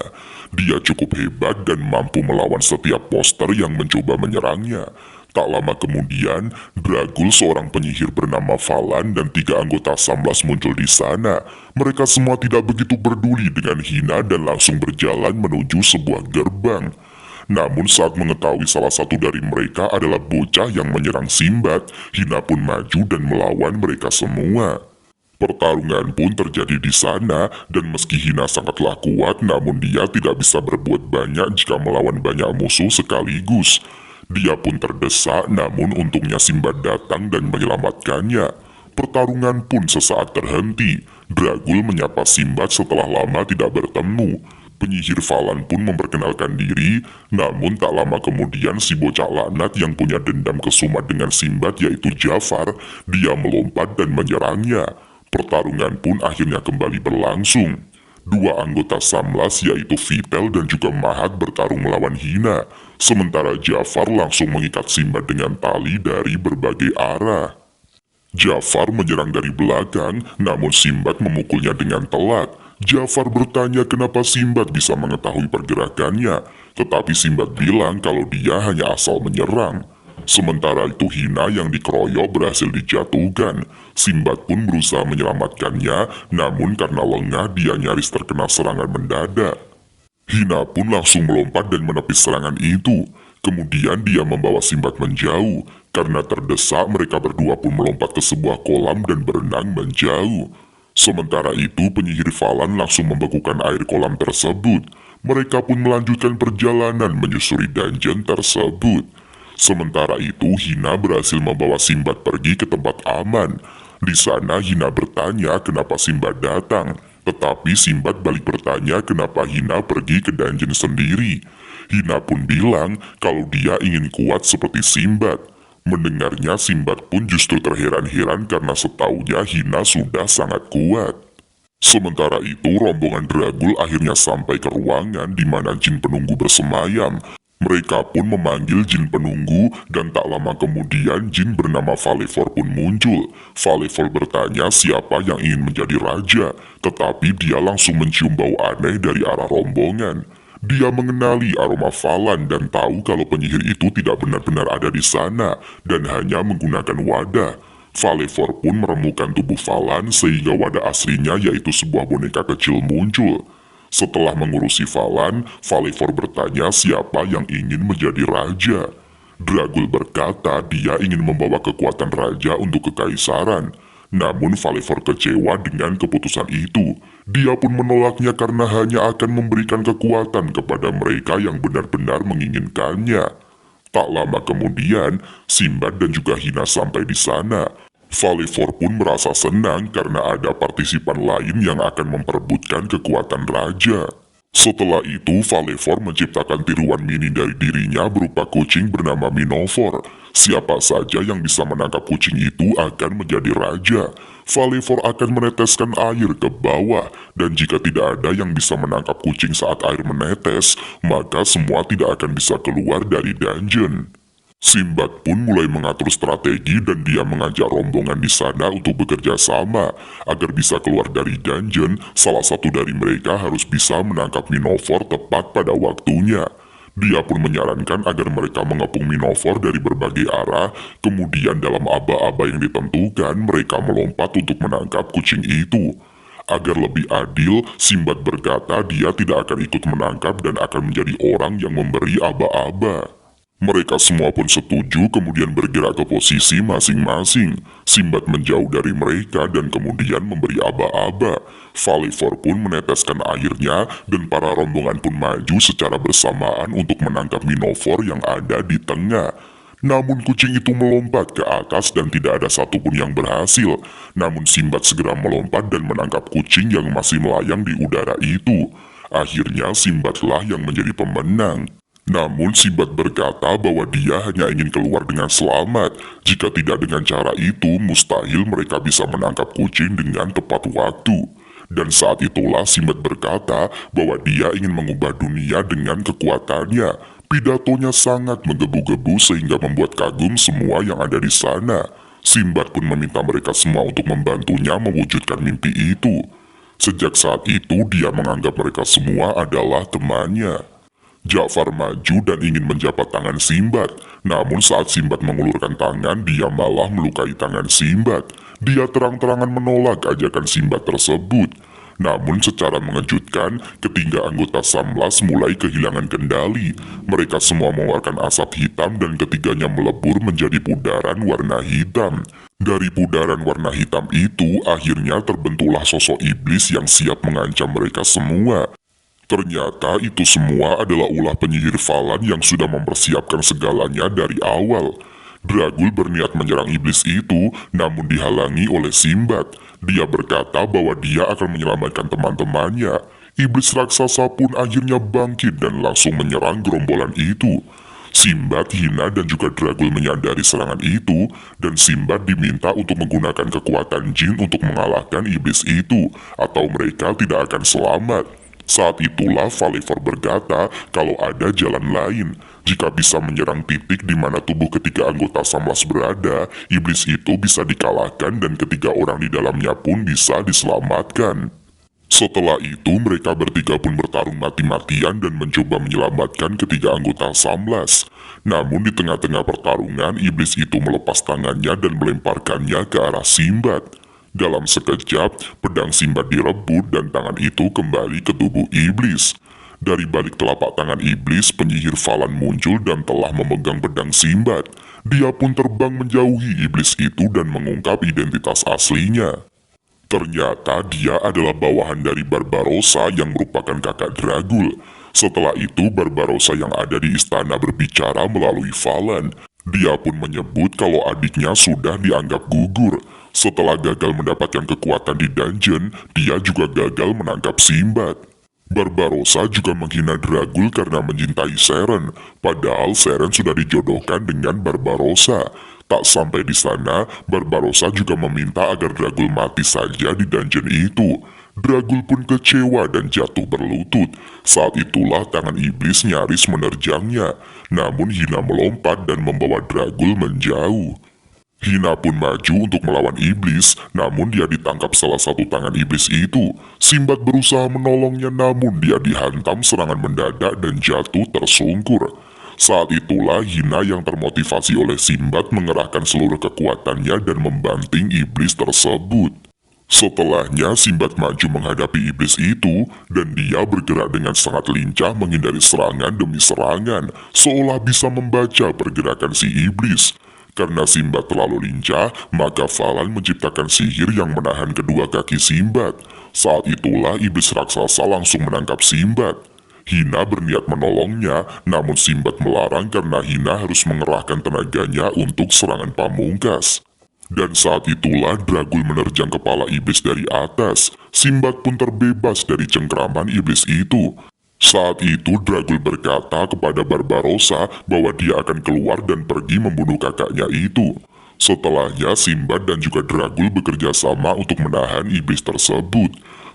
Dia cukup hebat dan mampu melawan setiap monster yang mencoba menyerangnya. Tak lama kemudian, Dragul, seorang penyihir bernama Falan, dan 3 anggota Samlas muncul di sana. Mereka semua tidak begitu peduli dengan Hina dan langsung berjalan menuju sebuah gerbang. Namun saat mengetahui salah satu dari mereka adalah bocah yang menyerang Sinbad, Hina pun maju dan melawan mereka semua. Pertarungan pun terjadi di sana, dan meski Hina sangatlah kuat, namun dia tidak bisa berbuat banyak jika melawan banyak musuh sekaligus. Dia pun terdesak, namun untungnya Sinbad datang dan menyelamatkannya. Pertarungan pun sesaat terhenti. Dragul menyapa Sinbad setelah lama tidak bertemu. Penyihir Falan pun memperkenalkan diri, namun tak lama kemudian si bocah laknat yang punya dendam kesumat dengan Sinbad yaitu Jafar, dia melompat dan menyerangnya. Pertarungan pun akhirnya kembali berlangsung. Dua anggota Samlas yaitu Vitel dan juga Mahat bertarung melawan Hina. Sementara Jafar langsung mengikat Sinbad dengan tali dari berbagai arah. Jafar menyerang dari belakang, namun Sinbad memukulnya dengan telak. Jafar bertanya kenapa Sinbad bisa mengetahui pergerakannya, tetapi Sinbad bilang kalau dia hanya asal menyerang. Sementara itu Hina yang dikeroyok berhasil dijatuhkan. Sinbad pun berusaha menyelamatkannya, namun karena lengah dia nyaris terkena serangan mendadak. Hina pun langsung melompat dan menepis serangan itu. Kemudian dia membawa Sinbad menjauh. Karena terdesak, mereka berdua pun melompat ke sebuah kolam dan berenang menjauh. Sementara itu penyihir Falan langsung membekukan air kolam tersebut. Mereka pun melanjutkan perjalanan menyusuri dungeon tersebut. Sementara itu Hina berhasil membawa Sinbad pergi ke tempat aman. Di sana Hina bertanya kenapa Sinbad datang. Tetapi Sinbad balik bertanya kenapa Hina pergi ke dungeon sendiri. Hina pun bilang kalau dia ingin kuat seperti Sinbad. Mendengarnya Sinbad pun justru terheran-heran karena setaunya Hina sudah sangat kuat. Sementara itu rombongan Dragul akhirnya sampai ke ruangan di mana jin penunggu bersemayam. Mereka pun memanggil jin penunggu dan tak lama kemudian jin bernama Valevor pun muncul. Valevor bertanya siapa yang ingin menjadi raja, tetapi dia langsung mencium bau aneh dari arah rombongan. Dia mengenali aroma Falan dan tahu kalau penyihir itu tidak benar-benar ada di sana dan hanya menggunakan wadah. Valevor pun meremukan tubuh Falan sehingga wadah aslinya yaitu sebuah boneka kecil muncul. Setelah mengurusi Falan, Valevor bertanya siapa yang ingin menjadi raja. Dragul berkata dia ingin membawa kekuatan raja untuk kekaisaran. Namun Falivor kecewa dengan keputusan itu. Dia pun menolaknya karena hanya akan memberikan kekuatan kepada mereka yang benar-benar menginginkannya. Tak lama kemudian, Sinbad dan juga Hina sampai di sana. Falivor pun merasa senang karena ada partisipan lain yang akan memperebutkan kekuatan raja. Setelah itu, Falivor menciptakan tiruan mini dari dirinya berupa kucing bernama Minofor. Siapa saja yang bisa menangkap kucing itu akan menjadi raja. Falivor akan meneteskan air ke bawah, dan jika tidak ada yang bisa menangkap kucing saat air menetes, maka semua tidak akan bisa keluar dari dungeon. Sinbad pun mulai mengatur strategi dan dia mengajak rombongan di sana untuk bekerja sama. Agar bisa keluar dari dungeon, salah satu dari mereka harus bisa menangkap Minofor tepat pada waktunya. Dia pun menyarankan agar mereka mengepung Minofor dari berbagai arah, kemudian dalam aba-aba yang ditentukan mereka melompat untuk menangkap kucing itu. Agar lebih adil, Sinbad berkata dia tidak akan ikut menangkap dan akan menjadi orang yang memberi aba-aba. Mereka semua pun setuju kemudian bergerak ke posisi masing-masing. Sinbad menjauh dari mereka dan kemudian memberi aba-aba. Falivor pun meneteskan airnya dan para rombongan pun maju secara bersamaan untuk menangkap Minofor yang ada di tengah. Namun kucing itu melompat ke atas dan tidak ada satupun yang berhasil. Namun Sinbad segera melompat dan menangkap kucing yang masih melayang di udara itu. Akhirnya Sinbadlah yang menjadi pemenang. Namun Sinbad berkata bahwa dia hanya ingin keluar dengan selamat. Jika tidak dengan cara itu, mustahil mereka bisa menangkap kucing dengan tepat waktu. Dan saat itulah Sinbad berkata bahwa dia ingin mengubah dunia dengan kekuatannya. Pidatonya sangat menggebu-gebu sehingga membuat kagum semua yang ada di sana. Sinbad pun meminta mereka semua untuk membantunya mewujudkan mimpi itu. Sejak saat itu dia menganggap mereka semua adalah temannya. Ja'far maju dan ingin menjabat tangan Sinbad. Namun saat Sinbad mengulurkan tangan, dia malah melukai tangan Sinbad. Dia terang-terangan menolak ajakan Sinbad tersebut. Namun secara mengejutkan, ketiga anggota Samlas mulai kehilangan kendali. Mereka semua mengeluarkan asap hitam dan ketiganya melebur menjadi pudaran warna hitam. Dari pudaran warna hitam itu, akhirnya terbentuklah sosok iblis yang siap mengancam mereka semua. Ternyata itu semua adalah ulah penyihir Falan yang sudah mempersiapkan segalanya dari awal. Dragul berniat menyerang iblis itu, namun dihalangi oleh Sinbad. Dia berkata bahwa dia akan menyelamatkan teman-temannya. Iblis raksasa pun akhirnya bangkit dan langsung menyerang gerombolan itu. Sinbad, Hina, dan juga Dragul menyadari serangan itu, dan Sinbad diminta untuk menggunakan kekuatan jin untuk mengalahkan iblis itu, atau mereka tidak akan selamat. Saat itulah Falivor berkata kalau ada jalan lain. Jika bisa menyerang titik di mana tubuh ketiga anggota Samlas berada, iblis itu bisa dikalahkan dan ketiga orang di dalamnya pun bisa diselamatkan. Setelah itu mereka bertiga pun bertarung mati-matian dan mencoba menyelamatkan ketiga anggota Samlas. Namun di tengah-tengah pertarungan, iblis itu melepas tangannya dan melemparkannya ke arah Sinbad. Dalam sekejap, pedang Sinbad direbut dan tangan itu kembali ke tubuh iblis. Dari balik telapak tangan iblis, penyihir Falan muncul dan telah memegang pedang Sinbad. Dia pun terbang menjauhi iblis itu dan mengungkap identitas aslinya. Ternyata dia adalah bawahan dari Barbarossa yang merupakan kakak Dragul. Setelah itu Barbarossa yang ada di istana berbicara melalui Falan. Dia pun menyebut kalau adiknya sudah dianggap gugur. Setelah gagal mendapatkan kekuatan di dungeon, dia juga gagal menangkap Sinbad. Barbarossa juga menghina Dragul karena mencintai Seren, padahal Seren sudah dijodohkan dengan Barbarossa. Tak sampai di sana, Barbarossa juga meminta agar Dragul mati saja di dungeon itu. Dragul pun kecewa dan jatuh berlutut. Saat itulah tangan iblis nyaris menerjangnya. Namun Hina melompat dan membawa Dragul menjauh. Hina pun maju untuk melawan iblis, namun dia ditangkap salah satu tangan iblis itu. Sinbad berusaha menolongnya namun dia dihantam serangan mendadak dan jatuh tersungkur. Saat itulah Hina yang termotivasi oleh Sinbad mengerahkan seluruh kekuatannya dan membanting iblis tersebut. Setelahnya Sinbad maju menghadapi iblis itu dan dia bergerak dengan sangat lincah menghindari serangan demi serangan, seolah bisa membaca pergerakan si iblis. Karena Sinbad terlalu lincah, maka Falan menciptakan sihir yang menahan kedua kaki Sinbad. Saat itulah iblis raksasa langsung menangkap Sinbad. Hina berniat menolongnya, namun Sinbad melarang karena Hina harus mengerahkan tenaganya untuk serangan pamungkas. Dan saat itulah Dragul menerjang kepala iblis dari atas. Sinbad pun terbebas dari cengkraman iblis itu. Saat itu Dragul berkata kepada Barbarossa bahwa dia akan keluar dan pergi membunuh kakaknya itu. Setelahnya Sinbad dan juga Dragul bekerja sama untuk menahan iblis tersebut.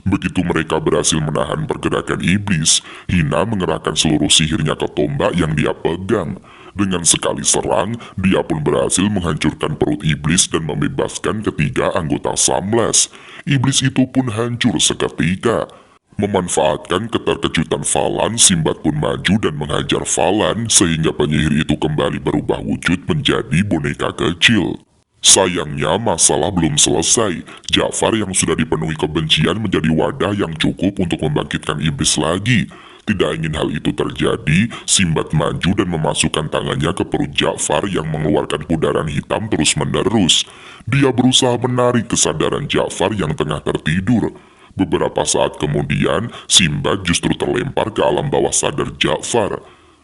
Begitu mereka berhasil menahan pergerakan iblis, Hina mengerahkan seluruh sihirnya ke tombak yang dia pegang. Dengan sekali serang, dia pun berhasil menghancurkan perut iblis dan membebaskan ketiga anggota Samlas. Iblis itu pun hancur seketika. Memanfaatkan keterkejutan Falan, Sinbad pun maju dan menghajar Falan sehingga penyihir itu kembali berubah wujud menjadi boneka kecil. Sayangnya masalah belum selesai. Ja'far yang sudah dipenuhi kebencian menjadi wadah yang cukup untuk membangkitkan iblis lagi. Tidak ingin hal itu terjadi, Sinbad maju dan memasukkan tangannya ke perut Ja'far yang mengeluarkan kudaran hitam terus-menerus. Dia berusaha menarik kesadaran Ja'far yang tengah tertidur. Beberapa saat kemudian, Sinbad justru terlempar ke alam bawah sadar Ja'far.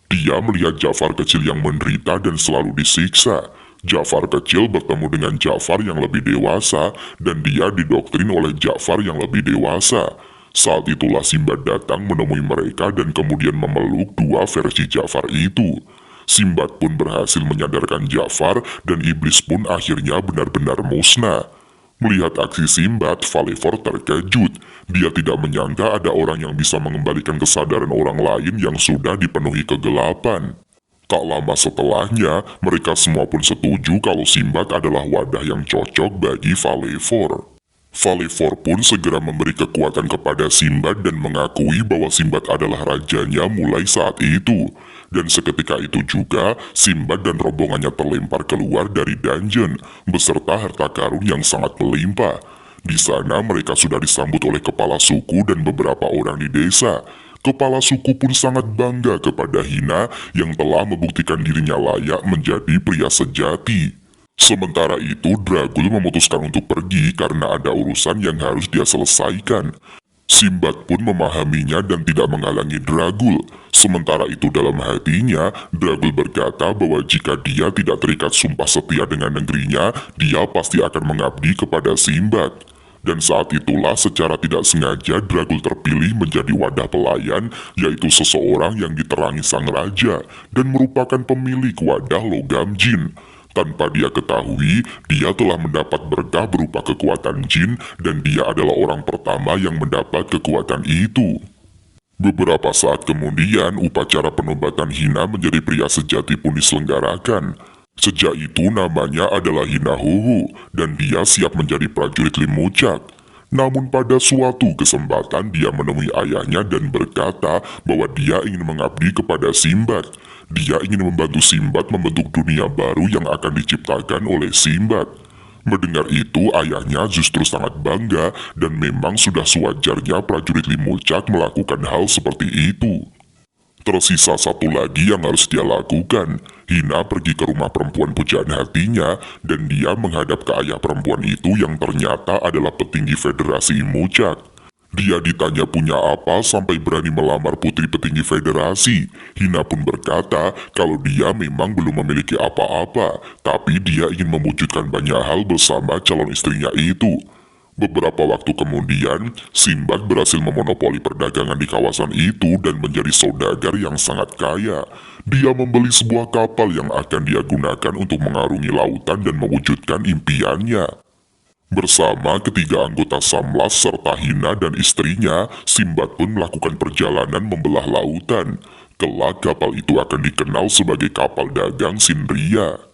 Dia melihat Ja'far kecil yang menderita dan selalu disiksa. Ja'far kecil bertemu dengan Ja'far yang lebih dewasa dan dia didoktrin oleh Ja'far yang lebih dewasa. Saat itulah Sinbad datang menemui mereka dan kemudian memeluk dua versi Ja'far itu. Sinbad pun berhasil menyadarkan Ja'far dan iblis pun akhirnya benar-benar musnah. Melihat aksi Sinbad, Falefor terkejut. Dia tidak menyangka ada orang yang bisa mengembalikan kesadaran orang lain yang sudah dipenuhi kegelapan. Tak lama setelahnya, mereka semua pun setuju kalau Sinbad adalah wadah yang cocok bagi Falefor. Falefor pun segera memberi kekuatan kepada Sinbad dan mengakui bahwa Sinbad adalah rajanya mulai saat itu. Dan seketika itu juga, Sinbad dan rombongannya terlempar keluar dari dungeon, beserta harta karun yang sangat melimpah. Di sana mereka sudah disambut oleh kepala suku dan beberapa orang di desa. Kepala suku pun sangat bangga kepada Hina yang telah membuktikan dirinya layak menjadi pria sejati. Sementara itu, Dragul memutuskan untuk pergi karena ada urusan yang harus dia selesaikan. Sinbad pun memahaminya dan tidak menghalangi Dragul. Sementara itu dalam hatinya, Dragul berkata bahwa jika dia tidak terikat sumpah setia dengan negerinya, dia pasti akan mengabdi kepada Sinbad. Dan saat itulah secara tidak sengaja Dragul terpilih menjadi wadah pelayan, yaitu seseorang yang diterangi sang raja, dan merupakan pemilik wadah logam jin. Tanpa dia ketahui, dia telah mendapat berkah berupa kekuatan jin dan dia adalah orang pertama yang mendapat kekuatan itu. Beberapa saat kemudian, upacara penobatan Hina menjadi pria sejati pun diselenggarakan. Sejak itu namanya adalah Hina Huhu dan dia siap menjadi prajurit Limucak. Namun pada suatu kesempatan dia menemui ayahnya dan berkata bahwa dia ingin mengabdi kepada Sinbad. Dia ingin membantu Sinbad membentuk dunia baru yang akan diciptakan oleh Sinbad. Mendengar itu ayahnya justru sangat bangga dan memang sudah sewajarnya prajurit Limucak melakukan hal seperti itu. Tersisa satu lagi yang harus dia lakukan. Hina pergi ke rumah perempuan pujaan hatinya dan dia menghadap ke ayah perempuan itu yang ternyata adalah petinggi federasi Limucak. Dia ditanya punya apa sampai berani melamar putri petinggi federasi. Hina pun berkata kalau dia memang belum memiliki apa-apa, tapi dia ingin mewujudkan banyak hal bersama calon istrinya itu. Beberapa waktu kemudian, Sinbad berhasil memonopoli perdagangan di kawasan itu dan menjadi saudagar yang sangat kaya. Dia membeli sebuah kapal yang akan dia gunakan untuk mengarungi lautan dan mewujudkan impiannya. Bersama ketiga anggota Samlas serta Hina dan istrinya, Sinbad pun melakukan perjalanan membelah lautan. Kelak kapal itu akan dikenal sebagai kapal dagang Sindria.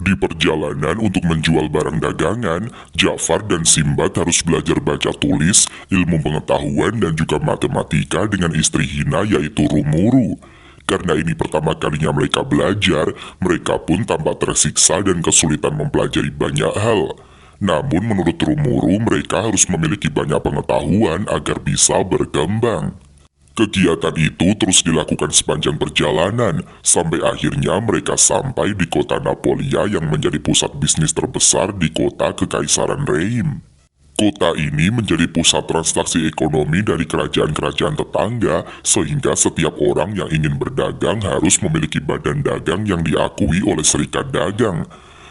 Di perjalanan untuk menjual barang dagangan, Ja'far dan Sinbad harus belajar baca tulis, ilmu pengetahuan dan juga matematika dengan istri Hina yaitu Rumuru. Karena ini pertama kalinya mereka belajar, mereka pun tampak tersiksa dan kesulitan mempelajari banyak hal. Namun menurut Rumuru mereka harus memiliki banyak pengetahuan agar bisa berkembang. Kegiatan itu terus dilakukan sepanjang perjalanan, sampai akhirnya mereka sampai di kota Napolia yang menjadi pusat bisnis terbesar di kota Kekaisaran Reim. Kota ini menjadi pusat transaksi ekonomi dari kerajaan-kerajaan tetangga, sehingga setiap orang yang ingin berdagang harus memiliki badan dagang yang diakui oleh serikat dagang.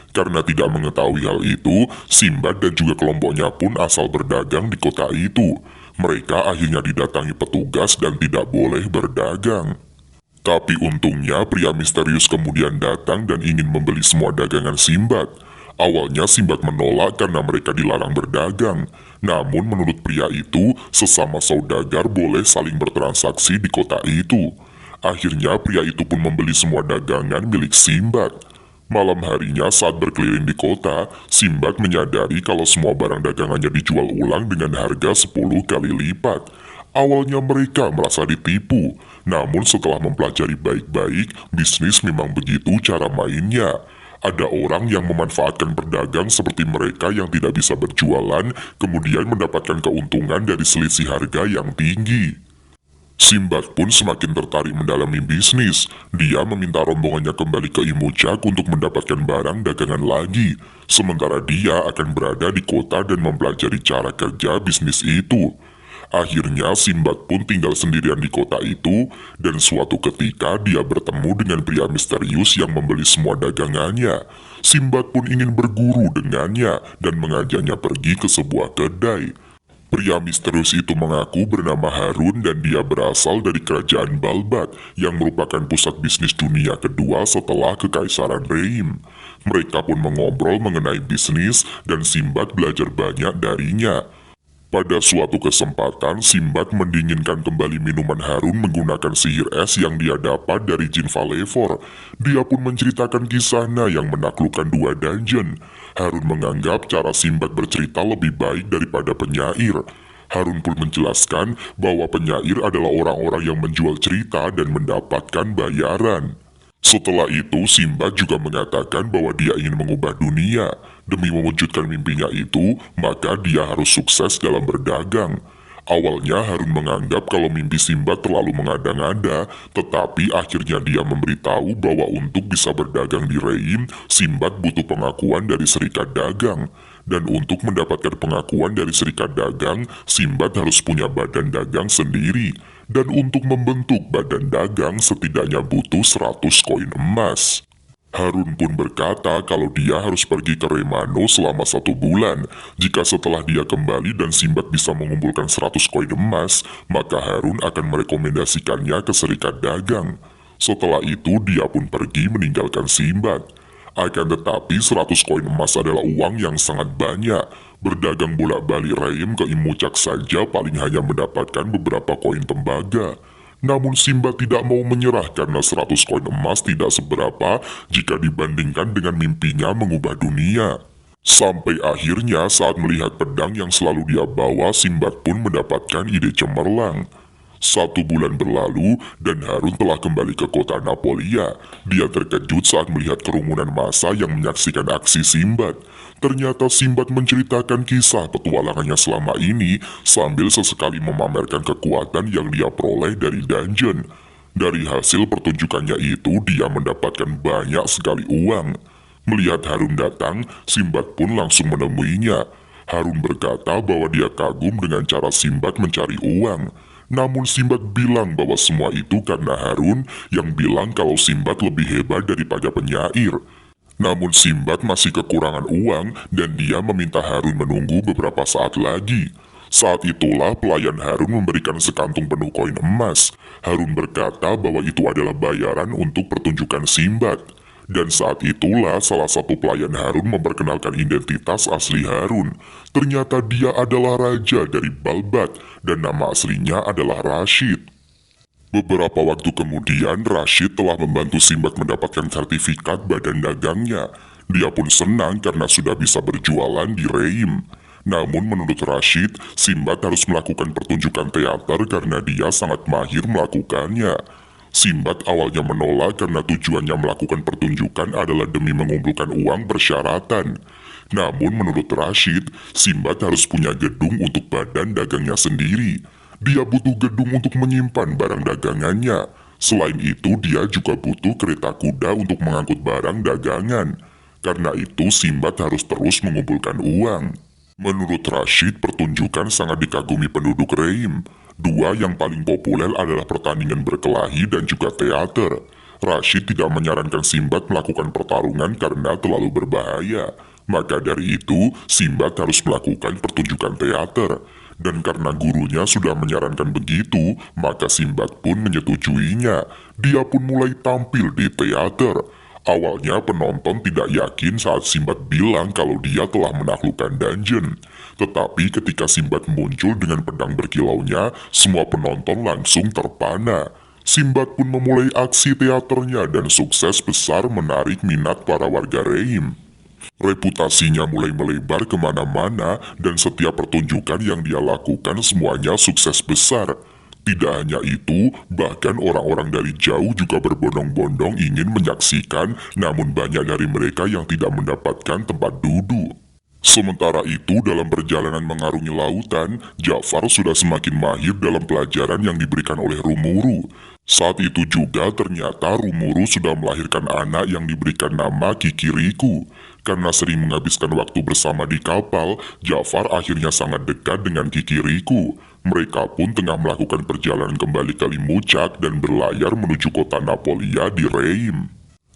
Karena tidak mengetahui hal itu, Simbad dan juga kelompoknya pun asal berdagang di kota itu. Mereka akhirnya didatangi petugas dan tidak boleh berdagang. Tapi untungnya pria misterius kemudian datang dan ingin membeli semua dagangan Simbad. Awalnya Simbad menolak karena mereka dilarang berdagang. Namun menurut pria itu, sesama saudagar boleh saling bertransaksi di kota itu. Akhirnya pria itu pun membeli semua dagangan milik Simbad. Malam harinya saat berkeliling di kota, Simbad menyadari kalau semua barang dagangannya dijual ulang dengan harga 10 kali lipat. Awalnya mereka merasa ditipu, namun setelah mempelajari baik-baik, bisnis memang begitu cara mainnya. Ada orang yang memanfaatkan pedagang seperti mereka yang tidak bisa berjualan, kemudian mendapatkan keuntungan dari selisih harga yang tinggi. Simbad pun semakin tertarik mendalami bisnis. Dia meminta rombongannya kembali ke Imucak untuk mendapatkan barang dagangan lagi. Sementara dia akan berada di kota dan mempelajari cara kerja bisnis itu. Akhirnya Simbad pun tinggal sendirian di kota itu, dan suatu ketika dia bertemu dengan pria misterius yang membeli semua dagangannya. Simbad pun ingin berguru dengannya dan mengajaknya pergi ke sebuah kedai. Pria misterius itu mengaku bernama Harun dan dia berasal dari kerajaan Balbat yang merupakan pusat bisnis dunia kedua setelah Kekaisaran Reim. Mereka pun mengobrol mengenai bisnis dan Simbad belajar banyak darinya. Pada suatu kesempatan, Simbad mendinginkan kembali minuman Harun menggunakan sihir es yang dia dapat dari Jin Valevor. Dia pun menceritakan kisahnya yang menaklukkan 2 dungeon. Harun menganggap cara Simbad bercerita lebih baik daripada penyair. Harun pun menjelaskan bahwa penyair adalah orang-orang yang menjual cerita dan mendapatkan bayaran. Setelah itu, Simbad juga mengatakan bahwa dia ingin mengubah dunia. Demi mewujudkan mimpinya itu, maka dia harus sukses dalam berdagang. Awalnya Harun menganggap kalau mimpi Simbad terlalu mengada-ngada, tetapi akhirnya dia memberitahu bahwa untuk bisa berdagang di Reim, Simbad butuh pengakuan dari serikat dagang. Dan untuk mendapatkan pengakuan dari serikat dagang, Simbad harus punya badan dagang sendiri. Dan untuk membentuk badan dagang setidaknya butuh 100 koin emas. Harun pun berkata kalau dia harus pergi ke Remano selama 1 bulan. Jika setelah dia kembali dan Simbad bisa mengumpulkan 100 koin emas, maka Harun akan merekomendasikannya ke serikat dagang. Setelah itu dia pun pergi meninggalkan Simbad. Akan tetapi 100 koin emas adalah uang yang sangat banyak. Berdagang bolak-balik Reim ke Imucak saja paling hanya mendapatkan beberapa koin tembaga. Namun Simbad tidak mau menyerah karena 100 koin emas tidak seberapa jika dibandingkan dengan mimpinya mengubah dunia. Sampai akhirnya saat melihat pedang yang selalu dia bawa, Simbad pun mendapatkan ide cemerlang. 1 bulan berlalu dan Harun telah kembali ke kota Napolia. Dia terkejut saat melihat kerumunan massa yang menyaksikan aksi Simbad. Ternyata Simbad menceritakan kisah petualangannya selama ini sambil sesekali memamerkan kekuatan yang dia peroleh dari dungeon. Dari hasil pertunjukannya itu dia mendapatkan banyak sekali uang. Melihat Harun datang, Simbad pun langsung menemuinya. Harun berkata bahwa dia kagum dengan cara Simbad mencari uang. Namun Simbad bilang bahwa semua itu karena Harun yang bilang kalau Simbad lebih hebat daripada penyair. Namun Simbad masih kekurangan uang dan dia meminta Harun menunggu beberapa saat lagi. Saat itulah pelayan Harun memberikan sekantung penuh koin emas. Harun berkata bahwa itu adalah bayaran untuk pertunjukan Simbad. Dan saat itulah salah satu pelayan Harun memperkenalkan identitas asli Harun. Ternyata dia adalah raja dari Balbat dan nama aslinya adalah Rashid. Beberapa waktu kemudian Rashid telah membantu Simbad mendapatkan sertifikat badan dagangnya. Dia pun senang karena sudah bisa berjualan di Reim. Namun menurut Rashid, Simbad harus melakukan pertunjukan teater karena dia sangat mahir melakukannya. Sinbad awalnya menolak karena tujuannya melakukan pertunjukan adalah demi mengumpulkan uang persyaratan. Namun menurut Rashid, Sinbad harus punya gedung untuk badan dagangnya sendiri. Dia butuh gedung untuk menyimpan barang dagangannya. Selain itu, dia juga butuh kereta kuda untuk mengangkut barang dagangan. Karena itu, Sinbad harus terus mengumpulkan uang. Menurut Rashid, pertunjukan sangat dikagumi penduduk Reim. Dua yang paling populer adalah pertandingan berkelahi dan juga teater. Rashid tidak menyarankan Sinbad melakukan pertarungan karena terlalu berbahaya. Maka dari itu, Sinbad harus melakukan pertunjukan teater. Dan karena gurunya sudah menyarankan begitu, maka Sinbad pun menyetujuinya. Dia pun mulai tampil di teater. Awalnya penonton tidak yakin saat Sinbad bilang kalau dia telah menaklukkan dungeon. Tetapi ketika Sinbad muncul dengan pedang berkilaunya, semua penonton langsung terpana. Sinbad pun memulai aksi teaternya dan sukses besar menarik minat para warga Reim. Reputasinya mulai melebar kemana-mana dan setiap pertunjukan yang dia lakukan semuanya sukses besar. Tidak hanya itu, bahkan orang-orang dari jauh juga berbondong-bondong ingin menyaksikan, namun banyak dari mereka yang tidak mendapatkan tempat duduk. Sementara itu, dalam perjalanan mengarungi lautan, Ja'far sudah semakin mahir dalam pelajaran yang diberikan oleh Rumuru. Saat itu juga ternyata Rumuru sudah melahirkan anak yang diberikan nama Kikiriku. Karena sering menghabiskan waktu bersama di kapal, Ja'far akhirnya sangat dekat dengan Kikiriku. Mereka pun tengah melakukan perjalanan kembali ke Limucak dan berlayar menuju kota Napolia di Reim.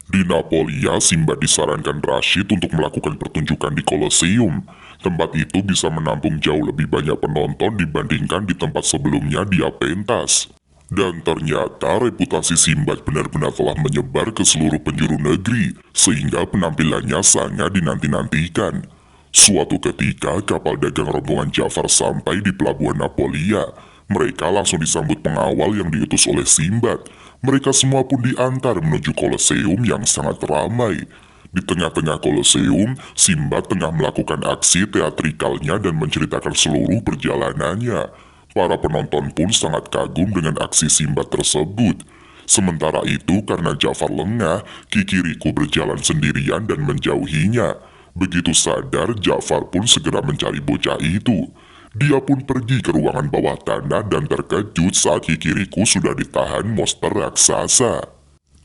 Di Napolia, Sinbad disarankan Rashid untuk melakukan pertunjukan di Colosseum. Tempat itu bisa menampung jauh lebih banyak penonton dibandingkan di tempat sebelumnya di Apentas. Dan ternyata reputasi Sinbad benar-benar telah menyebar ke seluruh penjuru negeri, sehingga penampilannya sangat dinanti-nantikan. Suatu ketika, kapal dagang rombongan Ja'far sampai di pelabuhan Napolia. Mereka langsung disambut pengawal yang diutus oleh Sinbad. Mereka semua pun diantar menuju Colosseum yang sangat ramai. Di tengah-tengah Colosseum, Sinbad tengah melakukan aksi teatrikalnya dan menceritakan seluruh perjalanannya. Para penonton pun sangat kagum dengan aksi Sinbad tersebut. Sementara itu, karena Ja'far lengah, Kikiriku berjalan sendirian dan menjauhinya. Begitu sadar, Ja'far pun segera mencari bocah itu. Dia pun pergi ke ruangan bawah tanah dan terkejut saat Kikiriku sudah ditahan monster raksasa.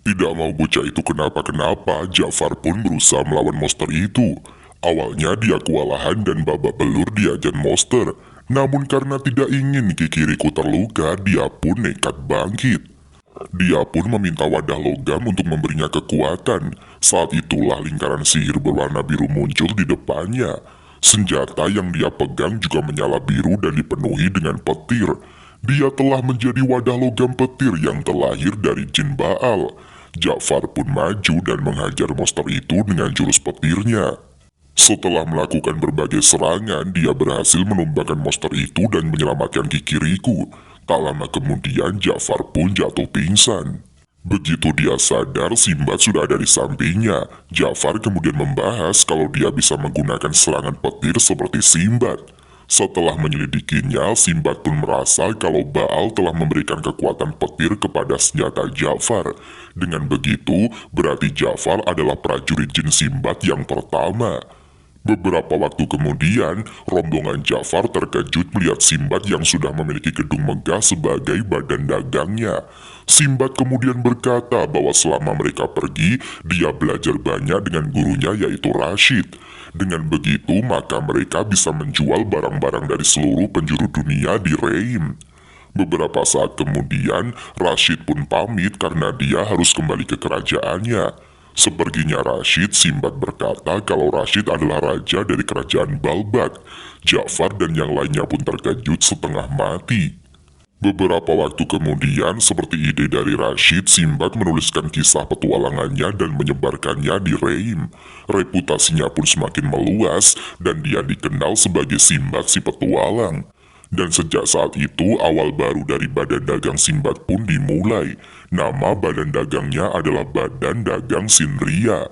Tidak mau bocah itu kenapa-kenapa, Ja'far pun berusaha melawan monster itu. Awalnya dia kewalahan dan babak belur diajar monster. Namun karena tidak ingin Kikiriku terluka, dia pun nekat bangkit. Dia pun meminta wadah logam untuk memberinya kekuatan. Saat itulah lingkaran sihir berwarna biru muncul di depannya. Senjata yang dia pegang juga menyala biru dan dipenuhi dengan petir. Dia telah menjadi wadah logam petir yang terlahir dari jin Baal. Ja'far pun maju dan menghajar monster itu dengan jurus petirnya. Setelah melakukan berbagai serangan, dia berhasil menumbangkan monster itu dan menyelamatkan Kikiriku. Tak lama kemudian, Ja'far pun jatuh pingsan. Begitu dia sadar, Sinbad sudah ada di sampingnya. Ja'far kemudian membahas kalau dia bisa menggunakan serangan petir seperti Sinbad. Setelah menyelidikinya, Sinbad pun merasa kalau Baal telah memberikan kekuatan petir kepada senjata Ja'far. Dengan begitu, berarti Ja'far adalah prajurit jin Sinbad yang pertama. Beberapa waktu kemudian, rombongan Ja'far terkejut melihat Sinbad yang sudah memiliki gedung megah sebagai badan dagangnya. Sinbad kemudian berkata bahwa selama mereka pergi, dia belajar banyak dengan gurunya yaitu Rashid. Dengan begitu, maka mereka bisa menjual barang-barang dari seluruh penjuru dunia di Reim. Beberapa saat kemudian, Rashid pun pamit karena dia harus kembali ke kerajaannya. Seperginya Rashid, Sinbad berkata kalau Rashid adalah raja dari kerajaan Balbak. Ja'far dan yang lainnya pun terkejut setengah mati. Beberapa waktu kemudian, seperti ide dari Rashid, Sinbad menuliskan kisah petualangannya dan menyebarkannya di Reim. Reputasinya pun semakin meluas dan dia dikenal sebagai Sinbad si petualang. Dan sejak saat itu, awal baru dari badan dagang Sinbad pun dimulai. Nama badan dagangnya adalah Badan Dagang Sinria.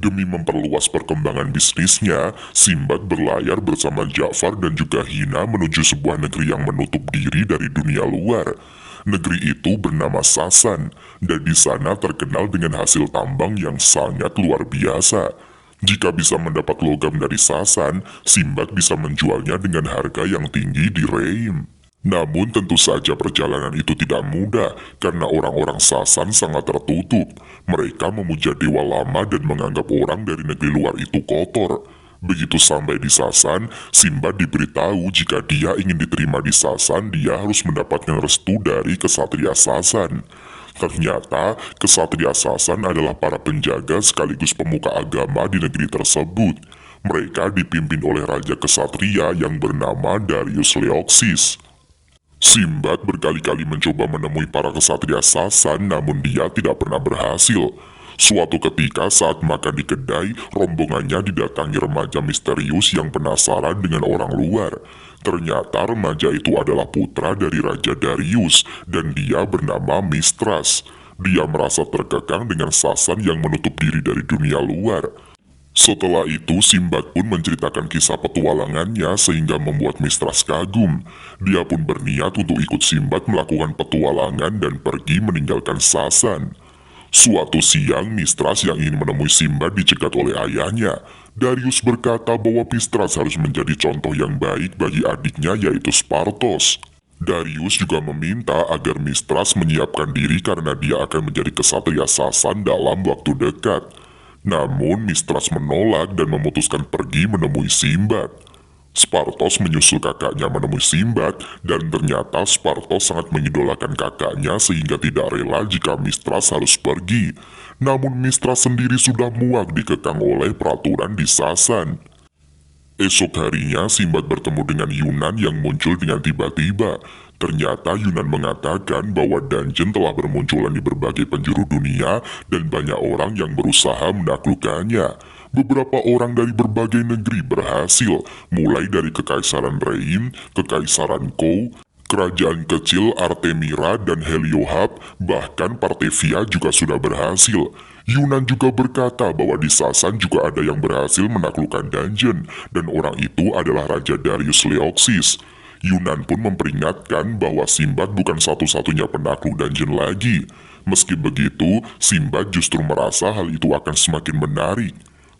Demi memperluas perkembangan bisnisnya, Sinbad berlayar bersama Ja'far dan juga Hina menuju sebuah negeri yang menutup diri dari dunia luar. Negeri itu bernama Sasan, dan di sana terkenal dengan hasil tambang yang sangat luar biasa. Jika bisa mendapat logam dari Sasan, Simbad bisa menjualnya dengan harga yang tinggi di Reim. Namun tentu saja perjalanan itu tidak mudah karena orang-orang Sasan sangat tertutup. Mereka memuja dewa lama dan menganggap orang dari negeri luar itu kotor. Begitu sampai di Sasan, Simbad diberitahu jika dia ingin diterima di Sasan, dia harus mendapatkan restu dari kesatria Sasan. Ternyata, kesatria Sasan adalah para penjaga sekaligus pemuka agama di negeri tersebut. Mereka dipimpin oleh raja kesatria yang bernama Darius Leoksis. Simbad berkali-kali mencoba menemui para kesatria Sasan, namun dia tidak pernah berhasil. Suatu ketika saat makan di kedai, rombongannya didatangi remaja misterius yang penasaran dengan orang luar. Ternyata remaja itu adalah putra dari Raja Darius, dan dia bernama Mistras. Dia merasa terkekang dengan Sasan yang menutup diri dari dunia luar. Setelah itu, Simbad pun menceritakan kisah petualangannya sehingga membuat Mistras kagum. Dia pun berniat untuk ikut Simbad melakukan petualangan dan pergi meninggalkan Sasan. Suatu siang, Mistras yang ingin menemui Simbad dicegat oleh ayahnya. Darius berkata bahwa Mistras harus menjadi contoh yang baik bagi adiknya yaitu Spartos. Darius juga meminta agar Mistras menyiapkan diri karena dia akan menjadi kesatria Sasan dalam waktu dekat. Namun Mistras menolak dan memutuskan pergi menemui Simbad. Spartos menyusul kakaknya menemui Simbad dan ternyata Spartos sangat mengidolakan kakaknya sehingga tidak rela jika Mistras harus pergi. Namun Mistras sendiri sudah muak dikekang oleh peraturan di Sasan. Esok harinya Simbad bertemu dengan Yunan yang muncul dengan tiba-tiba. Ternyata Yunan mengatakan bahwa dungeon telah bermunculan di berbagai penjuru dunia dan banyak orang yang berusaha menaklukkannya. Beberapa orang dari berbagai negeri berhasil, mulai dari Kekaisaran Rein, Kekaisaran Kou, Kerajaan kecil Artemira dan Heliohab, bahkan Partevia juga sudah berhasil. Yunan juga berkata bahwa di Sasan juga ada yang berhasil menaklukkan dungeon, dan orang itu adalah Raja Darius Leoksis. Yunan pun memperingatkan bahwa Simbad bukan satu-satunya penakluk dungeon lagi. Meski begitu, Simbad justru merasa hal itu akan semakin menarik.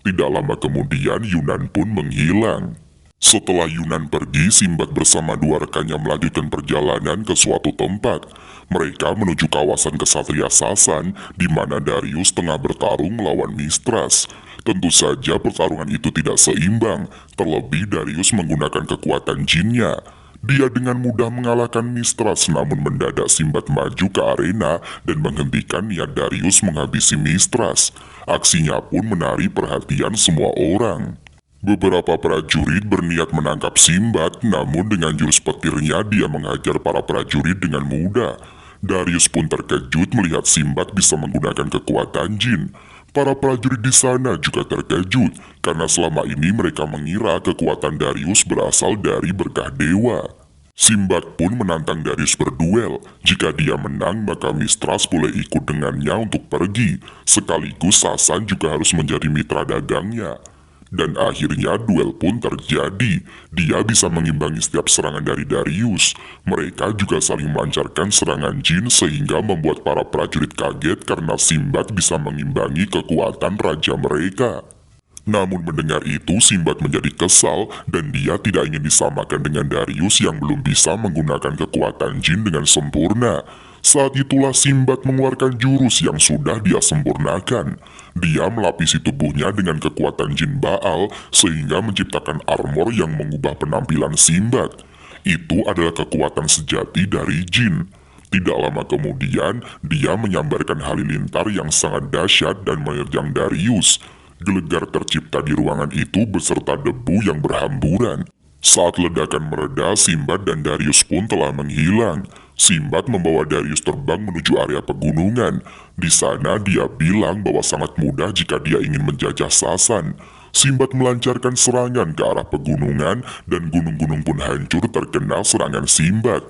Tidak lama kemudian Yunan pun menghilang. Setelah Yunan pergi, Simbad bersama dua rekannya melanjutkan perjalanan ke suatu tempat. Mereka menuju kawasan kesatria Sasan, di mana Darius tengah bertarung melawan Mistras. Tentu saja pertarungan itu tidak seimbang, terlebih Darius menggunakan kekuatan jinnya. Dia dengan mudah mengalahkan Mistras, namun mendadak Simbad maju ke arena dan menghentikan niat Darius menghabisi Mistras. Aksinya pun menarik perhatian semua orang. Beberapa prajurit berniat menangkap Simbad, namun dengan jurus petirnya dia menghajar para prajurit dengan mudah. Darius pun terkejut melihat Simbad bisa menggunakan kekuatan jin. Para prajurit di sana juga terkejut, karena selama ini mereka mengira kekuatan Darius berasal dari berkah dewa. Simbad pun menantang Darius berduel. Jika dia menang, maka Mistras boleh ikut dengannya untuk pergi. Sekaligus Sasan juga harus menjadi mitra dagangnya. Dan akhirnya duel pun terjadi. Dia bisa mengimbangi setiap serangan dari Darius. Mereka juga saling melancarkan serangan jin sehingga membuat para prajurit kaget karena Simbad bisa mengimbangi kekuatan raja mereka. Namun mendengar itu Simbad menjadi kesal dan dia tidak ingin disamakan dengan Darius yang belum bisa menggunakan kekuatan jin dengan sempurna. Saat itulah Simbad mengeluarkan jurus yang sudah dia sempurnakan. Dia melapisi tubuhnya dengan kekuatan jin Baal sehingga menciptakan armor yang mengubah penampilan Simbad. Itu adalah kekuatan sejati dari jin. Tidak lama kemudian, dia menyambarkan halilintar yang sangat dahsyat dan menerjang Darius. Gelegar tercipta di ruangan itu beserta debu yang berhamburan. Saat ledakan mereda, Simbad dan Darius pun telah menghilang. Simbad membawa Darius terbang menuju area pegunungan. Di sana dia bilang bahwa sangat mudah jika dia ingin menjajah Sasan. Simbad melancarkan serangan ke arah pegunungan dan gunung-gunung pun hancur terkena serangan Simbad.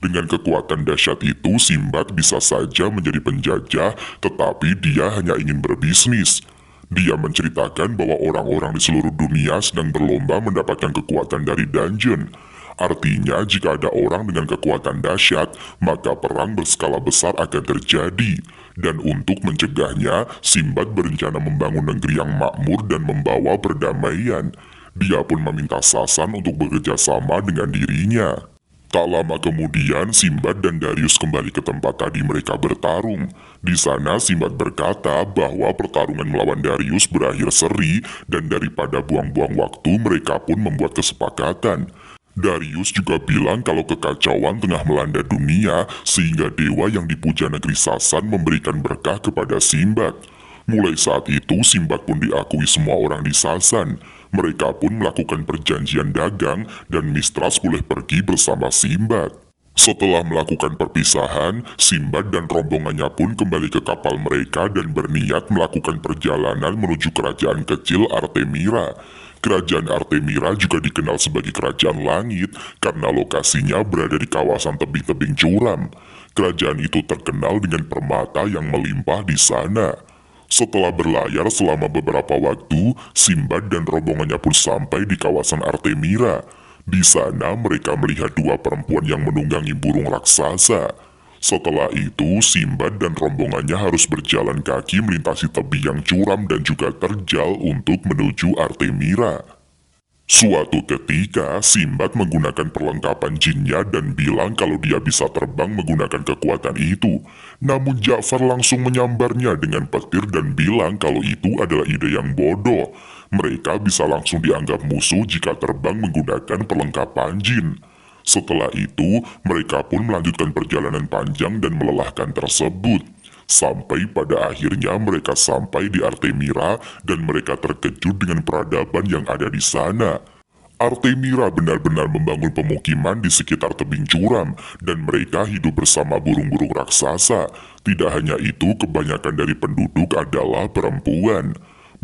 Dengan kekuatan dahsyat itu, Simbad bisa saja menjadi penjajah, tetapi dia hanya ingin berbisnis. Dia menceritakan bahwa orang-orang di seluruh dunia sedang berlomba mendapatkan kekuatan dari dungeon. Artinya jika ada orang dengan kekuatan dahsyat, maka perang berskala besar akan terjadi. Dan untuk mencegahnya, Simbad berencana membangun negeri yang makmur dan membawa perdamaian. Dia pun meminta Sasan untuk bekerja sama dengan dirinya. Tak lama kemudian, Simbad dan Darius kembali ke tempat tadi mereka bertarung. Di sana, Simbad berkata bahwa pertarungan melawan Darius berakhir seri dan daripada buang-buang waktu, mereka pun membuat kesepakatan. Darius juga bilang kalau kekacauan tengah melanda dunia sehingga dewa yang dipuja negeri Sasan memberikan berkah kepada Simbad. Mulai saat itu, Simbad pun diakui semua orang di Sasan. Mereka pun melakukan perjanjian dagang dan Mistras boleh pergi bersama Simbad. Setelah melakukan perpisahan, Simbad dan rombongannya pun kembali ke kapal mereka dan berniat melakukan perjalanan menuju kerajaan kecil Artemira. Kerajaan Artemira juga dikenal sebagai kerajaan langit karena lokasinya berada di kawasan tebing-tebing curam. Kerajaan itu terkenal dengan permata yang melimpah di sana. Setelah berlayar selama beberapa waktu, Simbad dan rombongannya pun sampai di kawasan Artemira. Di sana mereka melihat dua perempuan yang menunggangi burung raksasa. Setelah itu, Simbad dan rombongannya harus berjalan kaki melintasi tebing yang curam dan juga terjal untuk menuju Artemira. Suatu ketika, Simbad menggunakan perlengkapan jinnya dan bilang kalau dia bisa terbang menggunakan kekuatan itu. Namun Ja'far langsung menyambarnya dengan petir dan bilang kalau itu adalah ide yang bodoh. Mereka bisa langsung dianggap musuh jika terbang menggunakan perlengkapan jin. Setelah itu, mereka pun melanjutkan perjalanan panjang dan melelahkan tersebut. Sampai pada akhirnya mereka sampai di Artemira dan mereka terkejut dengan peradaban yang ada di sana. Artemira benar-benar membangun pemukiman di sekitar tebing curam dan mereka hidup bersama burung-burung raksasa. Tidak hanya itu, kebanyakan dari penduduk adalah perempuan.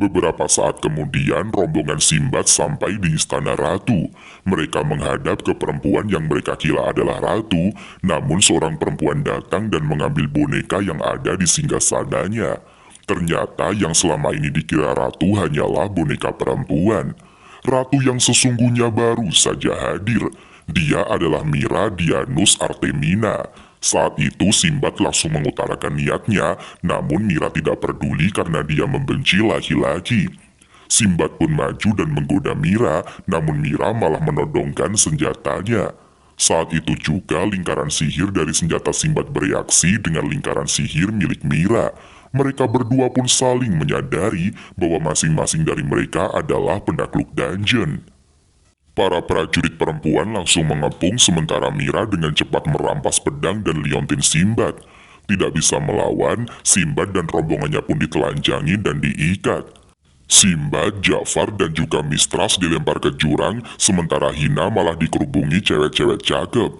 Beberapa saat kemudian, rombongan Simbad sampai di istana ratu. Mereka menghadap ke perempuan yang mereka kira adalah ratu, namun seorang perempuan datang dan mengambil boneka yang ada di singgasananya. Ternyata yang selama ini dikira ratu hanyalah boneka perempuan. Ratu yang sesungguhnya baru saja hadir. Dia adalah Mira Dianus Artemina. Saat itu Simbad langsung mengutarakan niatnya, namun Mira tidak peduli karena dia membenci laki-laki. Simbad pun maju dan menggoda Mira, namun Mira malah menodongkan senjatanya. Saat itu juga lingkaran sihir dari senjata Simbad bereaksi dengan lingkaran sihir milik Mira. Mereka berdua pun saling menyadari bahwa masing-masing dari mereka adalah pendakluk dungeon. Para prajurit perempuan langsung mengepung sementara Mira dengan cepat merampas pedang dan liontin Simbad. Tidak bisa melawan, Simbad dan rombongannya pun ditelanjangi dan diikat. Simbad, Ja'far dan juga Mistras dilempar ke jurang, sementara Hina malah dikerubungi cewek-cewek cakep.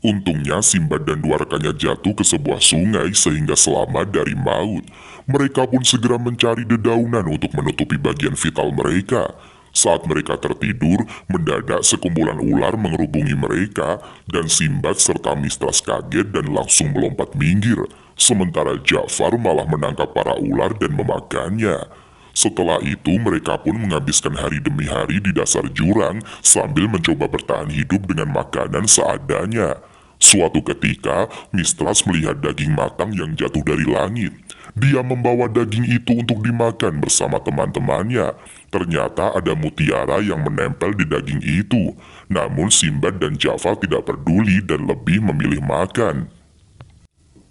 Untungnya Simbad dan dua rekannya jatuh ke sebuah sungai sehingga selamat dari maut. Mereka pun segera mencari dedaunan untuk menutupi bagian vital mereka. Saat mereka tertidur, mendadak sekumpulan ular mengerubungi mereka dan Simbad serta Mistras kaget dan langsung melompat minggir. Sementara Ja'far malah menangkap para ular dan memakannya. Setelah itu mereka pun menghabiskan hari demi hari di dasar jurang sambil mencoba bertahan hidup dengan makanan seadanya. Suatu ketika, Mistras melihat daging matang yang jatuh dari langit. Dia membawa daging itu untuk dimakan bersama teman-temannya. Ternyata ada mutiara yang menempel di daging itu. Namun Simbad dan Ja'far tidak peduli dan lebih memilih makan.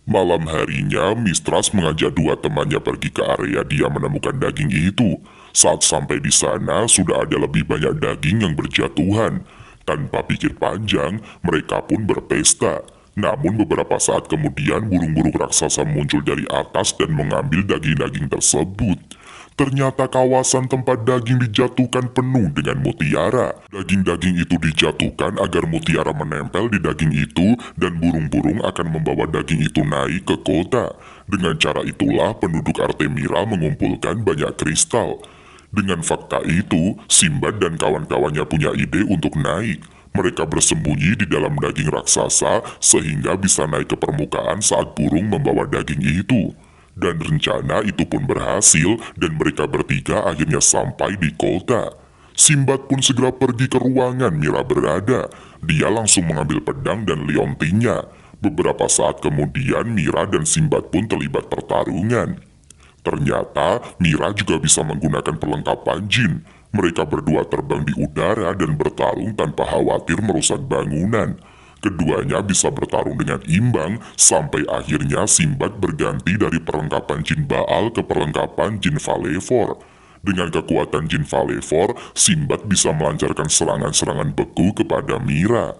Malam harinya, Mistras mengajak dua temannya pergi ke area dia menemukan daging itu. Saat sampai di sana, sudah ada lebih banyak daging yang berjatuhan. Tanpa pikir panjang, mereka pun berpesta. Namun beberapa saat kemudian burung-burung raksasa muncul dari atas dan mengambil daging-daging tersebut. Ternyata kawasan tempat daging dijatuhkan penuh dengan mutiara. Daging-daging itu dijatuhkan agar mutiara menempel di daging itu dan burung-burung akan membawa daging itu naik ke kota. Dengan cara itulah penduduk Artemira mengumpulkan banyak kristal. Dengan fakta itu, Simbad dan kawan-kawannya punya ide untuk naik. Mereka bersembunyi di dalam daging raksasa sehingga bisa naik ke permukaan saat burung membawa daging itu. Dan rencana itu pun berhasil dan mereka bertiga akhirnya sampai di kota. Sinbad pun segera pergi ke ruangan Mira berada. Dia langsung mengambil pedang dan liontinnya. Beberapa saat kemudian Mira dan Sinbad pun terlibat pertarungan. Ternyata Mira juga bisa menggunakan perlengkapan jin. Mereka berdua terbang di udara dan bertarung tanpa khawatir merusak bangunan. Keduanya bisa bertarung dengan imbang sampai akhirnya Sinbad berganti dari perlengkapan jin Baal ke perlengkapan jin Valevor. Dengan kekuatan jin Valevor, Sinbad bisa melancarkan serangan-serangan beku kepada Mira.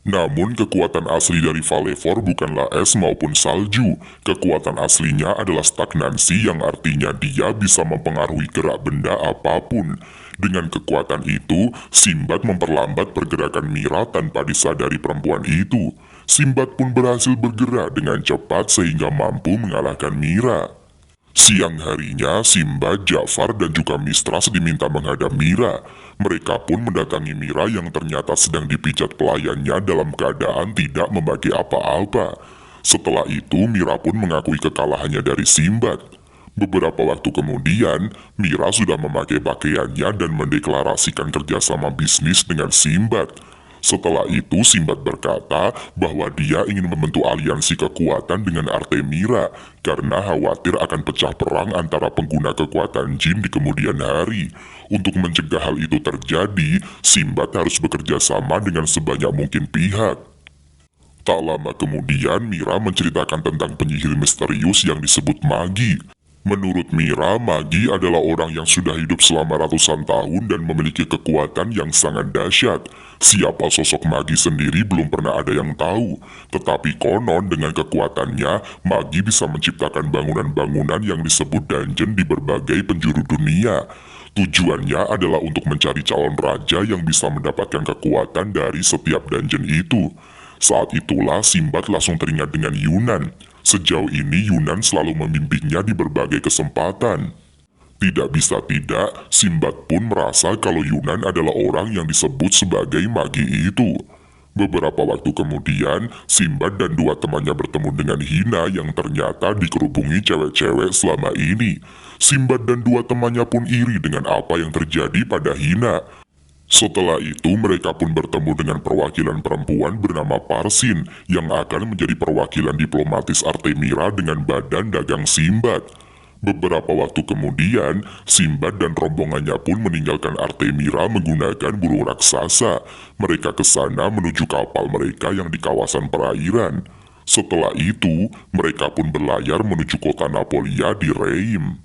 Namun kekuatan asli dari Valevor bukanlah es maupun salju. Kekuatan aslinya adalah stagnansi yang artinya dia bisa mempengaruhi gerak benda apapun. Dengan kekuatan itu, Sinbad memperlambat pergerakan Mira tanpa disadari perempuan itu. Sinbad pun berhasil bergerak dengan cepat sehingga mampu mengalahkan Mira. Siang harinya, Sinbad, Jafar, dan juga Mistras diminta menghadap Mira. Mereka pun mendatangi Mira yang ternyata sedang dipijat pelayannya dalam keadaan tidak memakai apa-apa. Setelah itu, Mira pun mengakui kekalahannya dari Sinbad. Beberapa waktu kemudian, Mira sudah memakai pakaiannya dan mendeklarasikan kerjasama bisnis dengan Sinbad. Setelah itu Sinbad berkata bahwa dia ingin membentuk aliansi kekuatan dengan Artemira karena khawatir akan pecah perang antara pengguna kekuatan jin di kemudian hari. Untuk mencegah hal itu terjadi, Sinbad harus bekerja sama dengan sebanyak mungkin pihak. Tak lama kemudian Mira menceritakan tentang penyihir misterius yang disebut Magi. Menurut Mira, Magi adalah orang yang sudah hidup selama ratusan tahun dan memiliki kekuatan yang sangat dahsyat. Siapa sosok Magi sendiri belum pernah ada yang tahu. Tetapi konon dengan kekuatannya, Magi bisa menciptakan bangunan-bangunan yang disebut dungeon di berbagai penjuru dunia. Tujuannya adalah untuk mencari calon raja yang bisa mendapatkan kekuatan dari setiap dungeon itu. Saat itulah Sinbad langsung teringat dengan Yunan. Sejauh ini Yunan selalu membimbingnya di berbagai kesempatan. Tidak bisa tidak, Sinbad pun merasa kalau Yunan adalah orang yang disebut sebagai Magi itu. Beberapa waktu kemudian, Sinbad dan dua temannya bertemu dengan Hina yang ternyata dikerubungi cewek-cewek selama ini. Sinbad dan dua temannya pun iri dengan apa yang terjadi pada Hina. Setelah itu mereka pun bertemu dengan perwakilan perempuan bernama Parsin yang akan menjadi perwakilan diplomatis Artemira dengan badan dagang Sinbad. Beberapa waktu kemudian, Sinbad dan rombongannya pun meninggalkan Artemira menggunakan burung raksasa. Mereka ke sana menuju kapal mereka yang di kawasan perairan. Setelah itu, mereka pun berlayar menuju kota Napolia di Reim.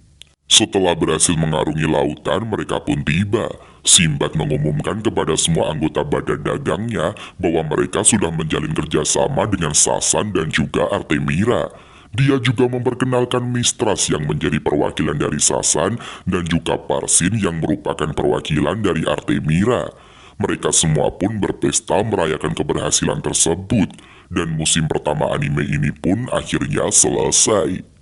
Setelah berhasil mengarungi lautan, mereka pun tiba. Sinbad mengumumkan kepada semua anggota badan dagangnya bahwa mereka sudah menjalin kerjasama dengan Sasan dan juga Artemira. Dia juga memperkenalkan Mistras yang menjadi perwakilan dari Sasan dan juga Parsin yang merupakan perwakilan dari Artemira. Mereka semua pun berpesta merayakan keberhasilan tersebut, dan musim pertama anime ini pun akhirnya selesai.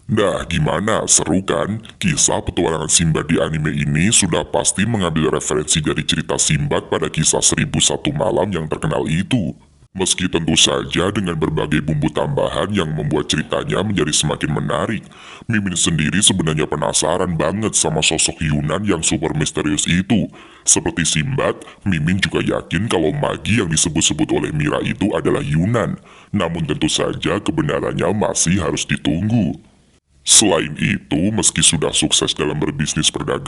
Nah, gimana? Seru kan? Kisah petualangan Sinbad di anime ini sudah pasti mengambil referensi dari cerita Sinbad pada kisah 1001 Malam yang terkenal itu. Meski tentu saja dengan berbagai bumbu tambahan yang membuat ceritanya menjadi semakin menarik, Mimin sendiri sebenarnya penasaran banget sama sosok Yunan yang super misterius itu. Seperti Sinbad, Mimin juga yakin kalau Magi yang disebut-sebut oleh Mira itu adalah Yunan. Namun tentu saja kebenarannya masih harus ditunggu. Selain itu, meski sudah sukses dalam berbisnis perdagangan,